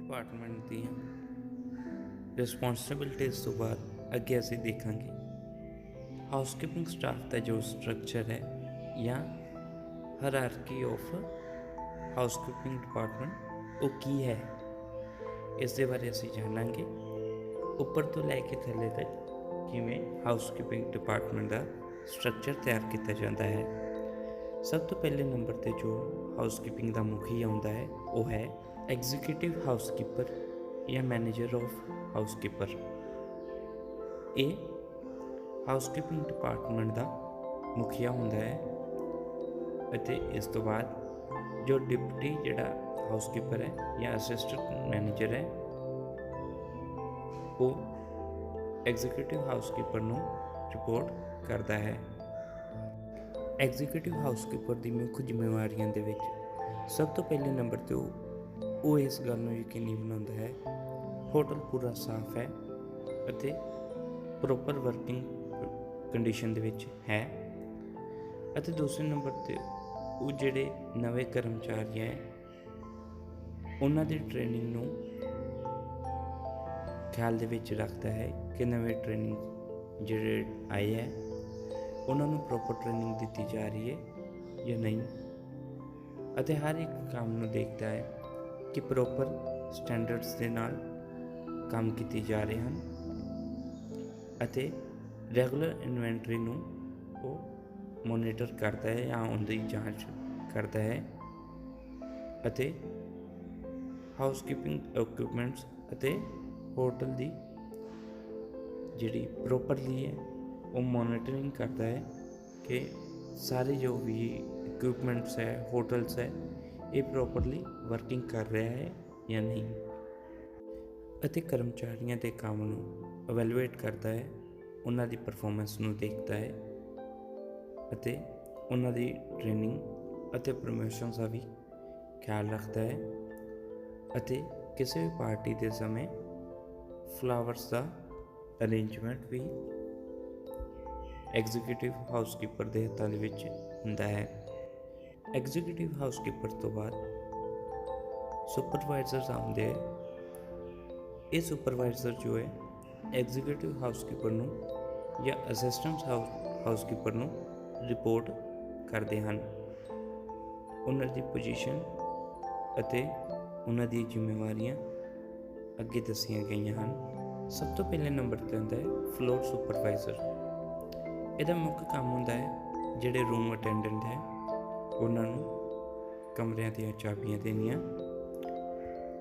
डिपार्टमेंट ਦੀਆਂ ਰਿਸਪੌਂਸਿਬਿਲਟੀਜ਼ ਤੋਂ ਬਾਅਦ ਅੱਗੇ ਅਸੀਂ ਦੇਖਾਂਗੇ ਹਾਊਸਕੀਪਿੰਗ ਸਟਾਫ ਦਾ ਜੋ ਸਟਰਕਚਰ ਹੈ ਜਾਂ ਹਾਇਰਾਰਕੀ ਆਫ ਹਾਊਸਕੀਪਿੰਗ ਡਿਪਾਰਟਮੈਂਟ ਉਹ ਕੀ ਹੈ, ਇਸ ਦੇ ਬਾਰੇ ਅਸੀਂ ਜਾਣਾਂਗੇ। ਉੱਪਰ ਤੋਂ ਲੈ ਕੇ ਥੱਲੇ ਤੱਕ ਕਿਵੇਂ ਹਾਊਸਕੀਪਿੰਗ ਡਿਪਾਰਟਮੈਂਟ ਦਾ ਸਟਰਕਚਰ ਤਿਆਰ ਕੀਤਾ ਜਾਂਦਾ ਹੈ। ਸਭ ਤੋਂ ਪਹਿਲੇ ਨੰਬਰ 'ਤੇ ਜੋ ਹਾਊਸਕੀਪਿੰਗ ਦਾ ਮੁਖੀ ਆਉਂਦਾ ਹੈ ਉਹ ਹੈ ਐਗਜ਼ੀਕਿਊਟਿਵ ਹਾਊਸਕੀਪਰ ਜਾਂ ਮੈਨੇਜਰ ਆਫ ਹਾਊਸਕੀਪਰ। ਇਹ ਹਾਊਸਕੀਪਿੰਗ ਡਿਪਾਰਟਮੈਂਟ ਦਾ ਮੁਖੀਆ ਹੁੰਦਾ ਹੈ ਅਤੇ ਇਸ ਤੋਂ ਬਾਅਦ ਜੋ ਡਿਪਟੀ ਜਿਹੜਾ ਹਾਊਸਕੀਪਰ ਹੈ ਜਾਂ ਅਸਿਸਟੈਂਟ ਮੈਨੇਜਰ ਹੈ ਉਹ ਐਗਜ਼ੀਕਿਊਟਿਵ ਹਾਊਸਕੀਪਰ ਨੂੰ ਰਿਪੋਰਟ ਕਰਦਾ ਹੈ। ਐਗਜ਼ੀਕਿਊਟਿਵ ਹਾਊਸਕੀਪਰ ਦੀ ਮੁੱਖ ਜ਼ਿੰਮੇਵਾਰੀਆਂ ਦੇ ਵਿੱਚ ਸਭ ਤੋਂ ਪਹਿਲੇ ਨੰਬਰ 'ਤੇ ਉਹ ਇਸ ਗੱਲ ਨੂੰ ਯਕੀਨੀ ਬਣਾਉਂਦਾ ਹੈ ਹੋਟਲ ਪੂਰਾ ਸਾਫ਼ ਹੈ ਅਤੇ ਪ੍ਰੋਪਰ ਵਰਕਿੰਗ ਕੰਡੀਸ਼ਨ ਦੇ ਵਿੱਚ ਹੈ। ਅਤੇ ਦੂਸਰੇ ਨੰਬਰ 'ਤੇ ਉਹ ਜਿਹੜੇ ਨਵੇਂ ਕਰਮਚਾਰੀ ਹੈ ਉਹਨਾਂ ਦੀ ਟ੍ਰੇਨਿੰਗ ਨੂੰ ਖਿਆਲ ਦੇ ਵਿੱਚ ਰੱਖਦਾ ਹੈ ਕਿ ਨਵੇਂ ਟ੍ਰੇਨਿੰਗ ਜਿਹੜੇ ਆਏ ਹੈ ਉਹਨਾਂ ਨੂੰ ਪ੍ਰੋਪਰ ਟ੍ਰੇਨਿੰਗ ਦਿੱਤੀ ਜਾ ਰਹੀ ਹੈ ਜਾਂ ਨਹੀਂ, ਅਤੇ ਹਰ ਇੱਕ ਕੰਮ ਨੂੰ ਦੇਖਦਾ ਹੈ ਕਿ ਪ੍ਰੋਪਰ ਸਟੈਂਡਰਡਸ ਦੇ ਨਾਲ ਕੰਮ ਕੀਤੇ ਜਾ ਰਹੇ ਹਨ ਅਤੇ ਰੈਗੂਲਰ ਇਨਵੈਂਟਰੀ ਨੂੰ ਉਹ ਮੋਨੀਟਰ ਕਰਦਾ ਹੈ ਜਾਂ ਉਹਦੀ ਜਾਂਚ ਕਰਦਾ ਹੈ ਅਤੇ ਹਾਊਸਕੀਪਿੰਗ ਇਕਵਿਪਮੈਂਟਸ ਅਤੇ ਹੋਟਲ ਦੀ ਜਿਹੜੀ ਪ੍ਰੋਪਰਲੀ ਹੈ ਉਹ ਮੋਨੀਟਰਿੰਗ ਕਰਦਾ ਹੈ ਕਿ ਸਾਰੇ ਜੋ ਵੀ ਇਕਵਿਪਮੈਂਟਸ ਹੈ ਹੋਟਲਸ ਹੈ ਇਹ ਪ੍ਰੋਪਰਲੀ ਵਰਕਿੰਗ ਕਰ ਰਿਹਾ ਹੈ ਜਾਂ ਨਹੀਂ, ਅਤੇ ਕਰਮਚਾਰੀਆਂ ਦੇ ਕੰਮ ਨੂੰ ਇਵੈਲੂਏਟ ਕਰਦਾ ਹੈ, ਉਹਨਾਂ ਦੀ ਪਰਫਾਰਮੈਂਸ ਨੂੰ ਦੇਖਦਾ ਹੈ ਅਤੇ ਉਹਨਾਂ ਦੀ ਟ੍ਰੇਨਿੰਗ ਅਤੇ ਪ੍ਰਮੋਸ਼ਨਸ ਦਾ ਵੀ ਖਿਆਲ ਰੱਖਦਾ ਹੈ ਅਤੇ ਕਿਸੇ ਵੀ ਪਾਰਟੀ ਦੇ ਸਮੇਂ ਫਲਾਵਰਸ ਦਾ ਅਰੇਂਜਮੈਂਟ ਵੀ ਐਗਜ਼ੀਕਿਊਟਿਵ ਹਾਊਸਕੀਪਰ ਦੇ ਹੱਥਾਂ ਦੇ ਵਿੱਚ ਹੁੰਦਾ ਹੈ। ਐਗਜ਼ੀਕਿਊਟਿਵ ਹਾਊਸਕੀਪਰ ਤੋਂ ਬਾਅਦ ਸੁਪਰਵਾਈਜ਼ਰਸ ਆਉਂਦੇ ਹੈ। ਇਹ ਸੁਪਰਵਾਈਜ਼ਰ ਜੋ ਹੈ ਐਗਜ਼ੀਕਿਊਟਿਵ ਹਾਊਸਕੀਪਰ ਨੂੰ ਜਾਂ ਅਸਿਸਟੈਂਟ ਹਾਊਸਕੀਪਰ ਨੂੰ ਰਿਪੋਰਟ ਕਰਦੇ ਹਨ। ਉਹਨਾਂ ਦੀ ਪੋਜੀਸ਼ਨ ਅਤੇ ਉਹਨਾਂ ਦੀ ਜ਼ਿੰਮੇਵਾਰੀਆਂ ਅੱਗੇ ਦੱਸੀਆਂ ਗਈਆਂ ਹਨ। ਸਭ ਤੋਂ ਪਹਿਲੇ ਨੰਬਰ 'ਤੇ ਹੁੰਦਾ ਹੈ ਫਲੋਰ ਸੁਪਰਵਾਈਜ਼ਰ। ਇਹਦਾ ਮੁੱਖ ਕੰਮ ਹੁੰਦਾ ਹੈ ਜਿਹੜੇ ਰੂਮ ਅਟੈਂਡੈਂਟ ਹੈ ਉਹਨਾਂ ਨੂੰ ਕਮਰਿਆਂ ਦੀਆਂ ਚਾਬੀਆਂ ਦੇਣੀਆਂ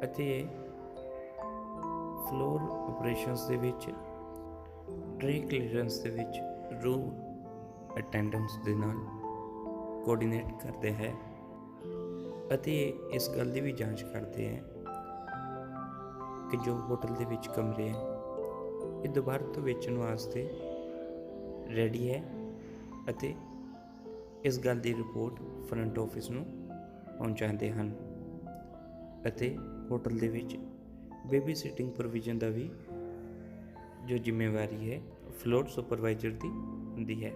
ਅਤੇ ਫਲੋਰ ਆਪਰੇਸ਼ਨਸ ਦੇ ਵਿੱਚ ਟ੍ਰੀ ਕਲੀਅਰੈਂਸ ਦੇ ਵਿੱਚ ਰੂਮ ਅਟੈਂਡੈਂਟਸ ਦੇ ਨਾਲ ਕੋਆਰਡੀਨੇਟ ਕਰਦੇ ਹੈ ਅਤੇ ਇਸ ਗੱਲ ਦੀ ਵੀ ਜਾਂਚ ਕਰਦੇ ਹੈ ਕਿ ਜੋ ਹੋਟਲ ਦੇ ਵਿੱਚ ਕਮਰੇ ਹੈ ਇਹ ਦੁਬਾਰਾ ਤੋਂ ਵੇਚਣ ਵਾਸਤੇ ਰੈਡੀ ਹੈ ਅਤੇ ਇਸ ਗੱਲ ਦੀ ਰਿਪੋਰਟ ਫਰੰਟ ਆਫਿਸ ਨੂੰ ਪਹੁੰਚਾਉਂਦੇ ਹਨ ਅਤੇ ਹੋਟਲ ਦੇ ਵਿੱਚ ਬੇਬੀ ਸਿਟਿੰਗ ਪ੍ਰੋਵੀਜ਼ਨ ਦਾ ਵੀ ਜੋ ਜ਼ਿੰਮੇਵਾਰੀ ਹੈ ਫਲੋਰ ਸੁਪਰਵਾਈਜ਼ਰ ਦੀ ਹੁੰਦੀ ਹੈ।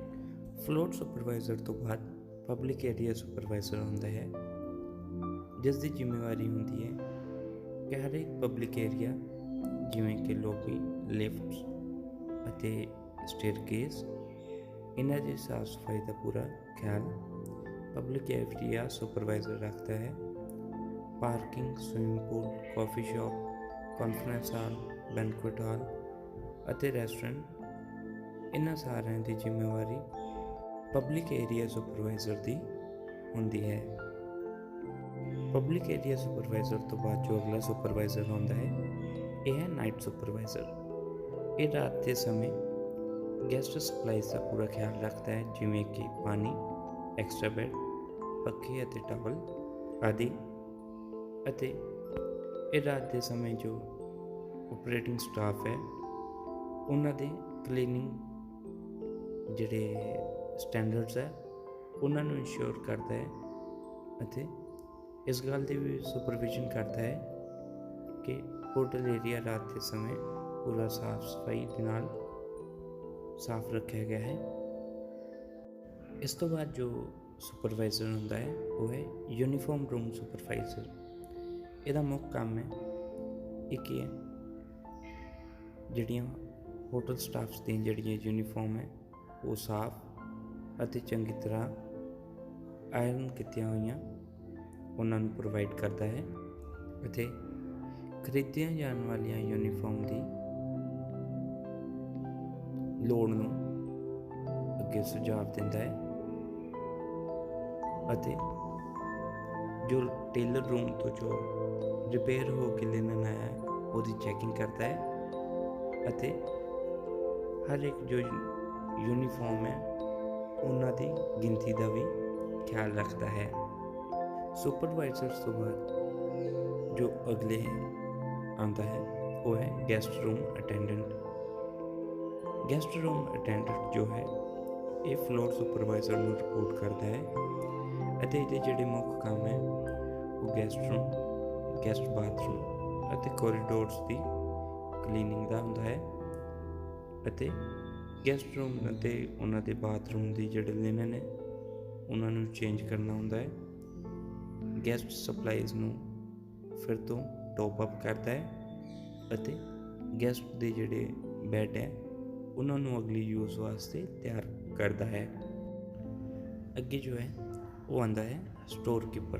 ਫਲੋਰ ਸੁਪਰਵਾਈਜ਼ਰ ਤੋਂ ਬਾਅਦ ਪਬਲਿਕ ਏਰੀਆ ਸੁਪਰਵਾਈਜ਼ਰ ਹੁੰਦਾ ਹੈ ਜਿਸ ਦੀ ਜ਼ਿੰਮੇਵਾਰੀ ਹੁੰਦੀ ਹੈ ਕਿ ਹਰ ਇੱਕ ਪਬਲਿਕ ਏਰੀਆ ਜਿਵੇਂ ਕਿ ਲੌਬੀ, ਲਿਫਟਸ ਅਤੇ ਸਟੇਅਰਕੇਸ ਇਹਨਾਂ ਦੀ ਸਾਫ ਸਫਾਈ ਦਾ ਪੂਰਾ ਖਿਆਲ ਪਬਲਿਕ ਏਰੀਆ ਸੁਪਰਵਾਈਜ਼ਰ ਰੱਖਦਾ ਹੈ। ਪਾਰਕਿੰਗ, ਸਵਿਮਿੰਗ ਪੂਲ, ਕਾਫੀ ਸ਼ਾਪ, ਕਾਨਫਰੰਸ ਹਾਲ, ਬੈਂਕੁਏਟ ਹਾਲ ਅਤੇ ਰੈਸਟੋਰੈਂਟ ਇਹਨਾਂ ਸਾਰਿਆਂ ਦੀ ਜ਼ਿੰਮੇਵਾਰੀ ਪਬਲਿਕ ਏਰੀਆ ਸੁਪਰਵਾਈਜ਼ਰ ਦੀ ਹੁੰਦੀ ਹੈ। ਪਬਲਿਕ ਏਰੀਆ ਸੁਪਰਵਾਈਜ਼ਰ ਤੋਂ ਬਾਅਦ ਜੋ ਅਗਲਾ ਸੁਪਰਵਾਈਜ਼ਰ ਹੁੰਦਾ ਹੈ ਇਹ ਹੈ ਨਾਈਟ ਸੁਪਰਵਾਈਜ਼ਰ। ਇਹ ਰਾਤ ਦੇ ਸਮੇਂ ਗੈਸਟ ਸਪਲਾਈਜ਼ ਦਾ ਪੂਰਾ ਖਿਆਲ ਰੱਖਦਾ ਹੈ ਜਿਵੇਂ ਕਿ ਪਾਣੀ, ਐਕਸਟਰਾ ਬੈੱਡ, ਪੱਖੇ ਅਤੇ ਟਾਵਲ ਆਦਿ, ਅਤੇ ਇਹ ਰਾਤ ਦੇ ਸਮੇਂ ਜੋ ਆਪਰੇਟਿੰਗ ਸਟਾਫ ਹੈ ਉਹਨਾਂ ਦੇ ਕਲੀਨਿੰਗ ਜਿਹੜੇ ਸਟੈਂਡਰਡਸ ਹੈ ਉਹਨਾਂ ਨੂੰ ਇਨਸ਼ੋਰ ਕਰਦਾ ਹੈ ਅਤੇ ਇਸ ਗੱਲ ਦੀ ਵੀ ਸੁਪਰਵਿਜ਼ਨ ਕਰਦਾ ਹੈ ਕਿ ਹੋਟਲ ਏਰੀਆ ਰਾਤ ਦੇ ਸਮੇਂ ਪੂਰਾ ਸਾਫ ਸਫਾਈ ਦੇ ਨਾਲ ਸਾਫ ਰੱਖਿਆ ਗਿਆ ਹੈ। ਇਸ ਤੋਂ ਬਾਅਦ ਜੋ ਸੁਪਰਵਾਈਜ਼ਰ ਹੁੰਦਾ ਹੈ ਉਹ ਹੈ ਯੂਨੀਫਾਰਮ ਰੂਮ ਸੁਪਰਵਾਈਜ਼ਰ। ਇਹਦਾ ਮੁੱਖ ਕੰਮ ਹੈ एक है ਜਿਹੜੀਆਂ ਹੋਟਲ ਸਟਾਫਸ ਦੀਆਂ ਜਿਹੜੀਆਂ ਯੂਨੀਫਾਰਮ ਹੈ ਉਹ ਸਾਫ਼ ਅਤੇ ਚੰਗੀ ਤਰ੍ਹਾਂ ਆਇਰਨ ਕੀਤੀਆਂ ਹੋਈਆਂ ਉਹਨਾਂ ਨੂੰ ਪ੍ਰੋਵਾਈਡ ਕਰਦਾ ਹੈ ਅਤੇ ਖਰੀਦੀਆਂ ਜਾਣ ਵਾਲੀਆਂ ਯੂਨੀਫਾਰਮ ਦੀ ਲੋੜ ਨੂੰ ਅੱਗੇ ਸੁਝਾਅ ਦਿੰਦਾ ਹੈ ਅਤੇ ਜੋ ਟੇਲਰ ਰੂਮ ਤੋਂ ਜੋ ਰਿਪੇਅਰ ਹੋ ਕੇ ਲਿਨਨ ਆਇਆ ਹੈ ਉਹਦੀ ਚੈਕਿੰਗ ਕਰਦਾ ਹੈ ਅਤੇ ਹਰ ਇੱਕ ਜੋ ਯੂਨੀਫਾਰਮ ਹੈ ਉਹਨਾਂ ਦੀ ਗਿਣਤੀ ਦਾ ਵੀ ਖਿਆਲ ਰੱਖਦਾ ਹੈ। ਸੁਪਰਵਾਈਜ਼ਰਸ ਤੋਂ ਬਾਅਦ ਜੋ ਅਗਲੇ ਆਉਂਦਾ ਹੈ ਉਹ ਹੈ guest room attendant. Guest room attendant ਜੋ ਹੈ ਇਹ ਫਲੋਰ ਸੁਪਰਵਾਈਜ਼ਰ ਨੂੰ ਰਿਪੋਰਟ ਕਰਦਾ ਹੈ ਅਤੇ ਇਹਦੇ ਜਿਹੜੇ ਮੁੱਖ ਕੰਮ ਹੈ ਉਹ ਗੈਸਟ ਰੂਮ, ਗੈਸਟ ਬਾਥਰੂਮ ਅਤੇ ਕੋਰੀਡੋਰਸ ਦੀ ਕਲੀਨਿੰਗ ਦਾ ਹੁੰਦਾ ਹੈ ਅਤੇ ਗੈਸਟ ਰੂਮ ਅਤੇ ਉਹਨਾਂ ਦੇ ਬਾਥਰੂਮ ਦੀ ਜਿਹੜੇ ਲਿਨਨ ਹੈ ਉਹਨਾਂ ਨੂੰ ਚੇਂਜ ਕਰਨਾ ਹੁੰਦਾ ਹੈ। ਗੈਸਟ ਸਪਲਾਈਜ਼ ਨੂੰ ਫਿਰ ਤੋਂ ਟੋਪ ਅਪ ਕਰਦਾ ਹੈ ਅਤੇ ਗੈਸਟ ਦੇ ਜਿਹੜੇ ਬੈੱਡ ਹੈ ਉਹਨਾਂ ਨੂੰ ਅਗਲੀ ਯੂਜ਼ ਵਾਸਤੇ ਤਿਆਰ ਕਰਦਾ ਹੈ। ਅੱਗੇ ਜੋ ਹੈ ਉਹ ਆਉਂਦਾ ਹੈ store keeper.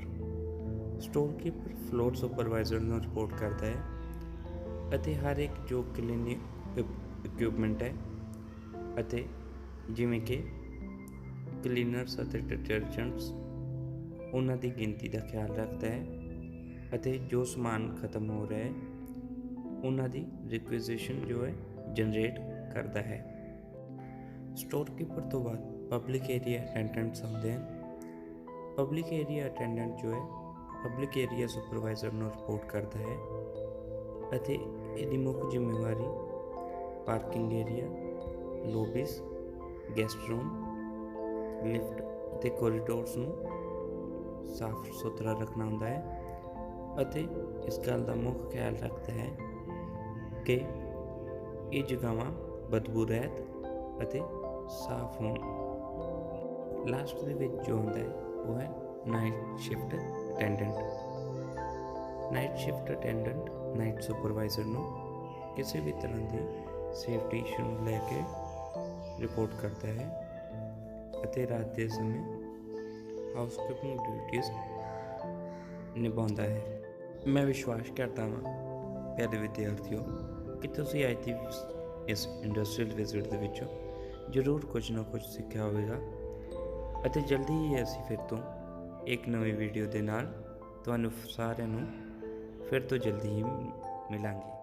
Store keeper floor supervisor ਨੂੰ ਰਿਪੋਰਟ ਕਰਦਾ ਹੈ ਅਤੇ ਹਰ ਇੱਕ ਜੋ ਕਲੀਨਿੰਗ ਇਕਵਿਪਮੈਂਟ ਹੈ ਅਤੇ ਜਿਵੇਂ ਕਿ ਕਲੀਨਰਸ ਅਤੇ ਡਿਟਰਜੈਂਟਸ ਉਹਨਾਂ ਦੀ ਗਿਣਤੀ ਦਾ ਖਿਆਲ ਰੱਖਦਾ ਹੈ ਅਤੇ ਜੋ ਸਮਾਨ ਖਤਮ ਹੋ ਰਿਹਾ ਹੈ ਉਹਨਾਂ ਦੀ ਰਿਕੁਇਜ਼ੀਸ਼ਨ ਜੋ ਹੈ ਜਨਰੇਟ ਕਰਦਾ ਹੈ। ਸਟੋਰ ਕੀਪਰ ਤੋਂ ਬਾਅਦ ਪਬਲਿਕ ਏਰੀਆ ਅਟੈਂਡੈਂਟਸ ਆਉਂਦੇ ਹਨ। ਪਬਲਿਕ ਏਰੀਆ ਅਟੈਂਡੈਂਟ ਜੋ ਹੈ ਪਬਲਿਕ ਏਰੀਆ ਸੁਪਰਵਾਈਜ਼ਰ ਨੂੰ ਰਿਪੋਰਟ ਕਰਦਾ ਹੈ ਅਤੇ ਇਹਦੀ ਮੁੱਖ ਜ਼ਿੰਮੇਵਾਰੀ parking area, lobbies, guest room, lift ਅਤੇ ਕੋਰੀਡੋਰਸ ਨੂੰ ਸਾਫ਼ ਸੁਥਰਾ ਰੱਖਣਾ ਹੁੰਦਾ ਹੈ ਅਤੇ ਇਸ ਗੱਲ ਦਾ ਮੁੱਖ ਖਿਆਲ ਰੱਖਦਾ ਹੈ ਕਿ ਇਹ ਜਗ੍ਹਾਵਾਂ ਬਦਬੂ ਰਹਿਤ ਅਤੇ ਸਾਫ਼ ਹੋਣ। ਲਾਸਟ ਦੇ ਵਿੱਚ ਜੋ ਹੁੰਦਾ ਹੈ ਉਹ ਹੈ night shift attendant. Night shift attendant night supervisor ਨੂੰ ਕਿਸੇ ਵੀ ਤਰ੍ਹਾਂ ਦੀ ਸੇਫਟੀ ਇਸ਼ੂ ਨੂੰ ਲੈ ਕੇ ਰਿਪੋਰਟ ਕਰਦਾ ਹੈ ਅਤੇ ਰਾਤ ਦੇ ਸਮੇਂ ਹਾਊਸਕੀਪਿੰਗ ਡਿਊਟੀਜ਼ ਨਿਭਾਉਂਦਾ ਹੈ। ਮੈਂ ਵਿਸ਼ਵਾਸ ਕਰਦਾ ਹਾਂ ਪਿਆਰੇ ਵਿਦਿਆਰਥੀਓ ਕਿ ਤੁਸੀਂ ਅੱਜ ਦੀ ਇਸ ਇੰਡਸਟਰੀਅਲ ਵਿਜ਼ਿਟ ਦੇ ਵਿੱਚੋਂ ਜ਼ਰੂਰ ਕੁਝ ਨਾ ਕੁਝ ਸਿੱਖਿਆ ਹੋਵੇਗਾ ਅਤੇ ਜਲਦੀ ਹੀ ਅਸੀਂ ਫਿਰ ਤੋਂ ਇੱਕ ਨਵੀਂ ਵੀਡੀਓ ਦੇ ਨਾਲ ਤੁਹਾਨੂੰ ਸਾਰਿਆਂ ਨੂੰ ਫਿਰ ਤੋਂ ਜਲਦੀ ਹੀ ਮਿਲਾਂਗੇ।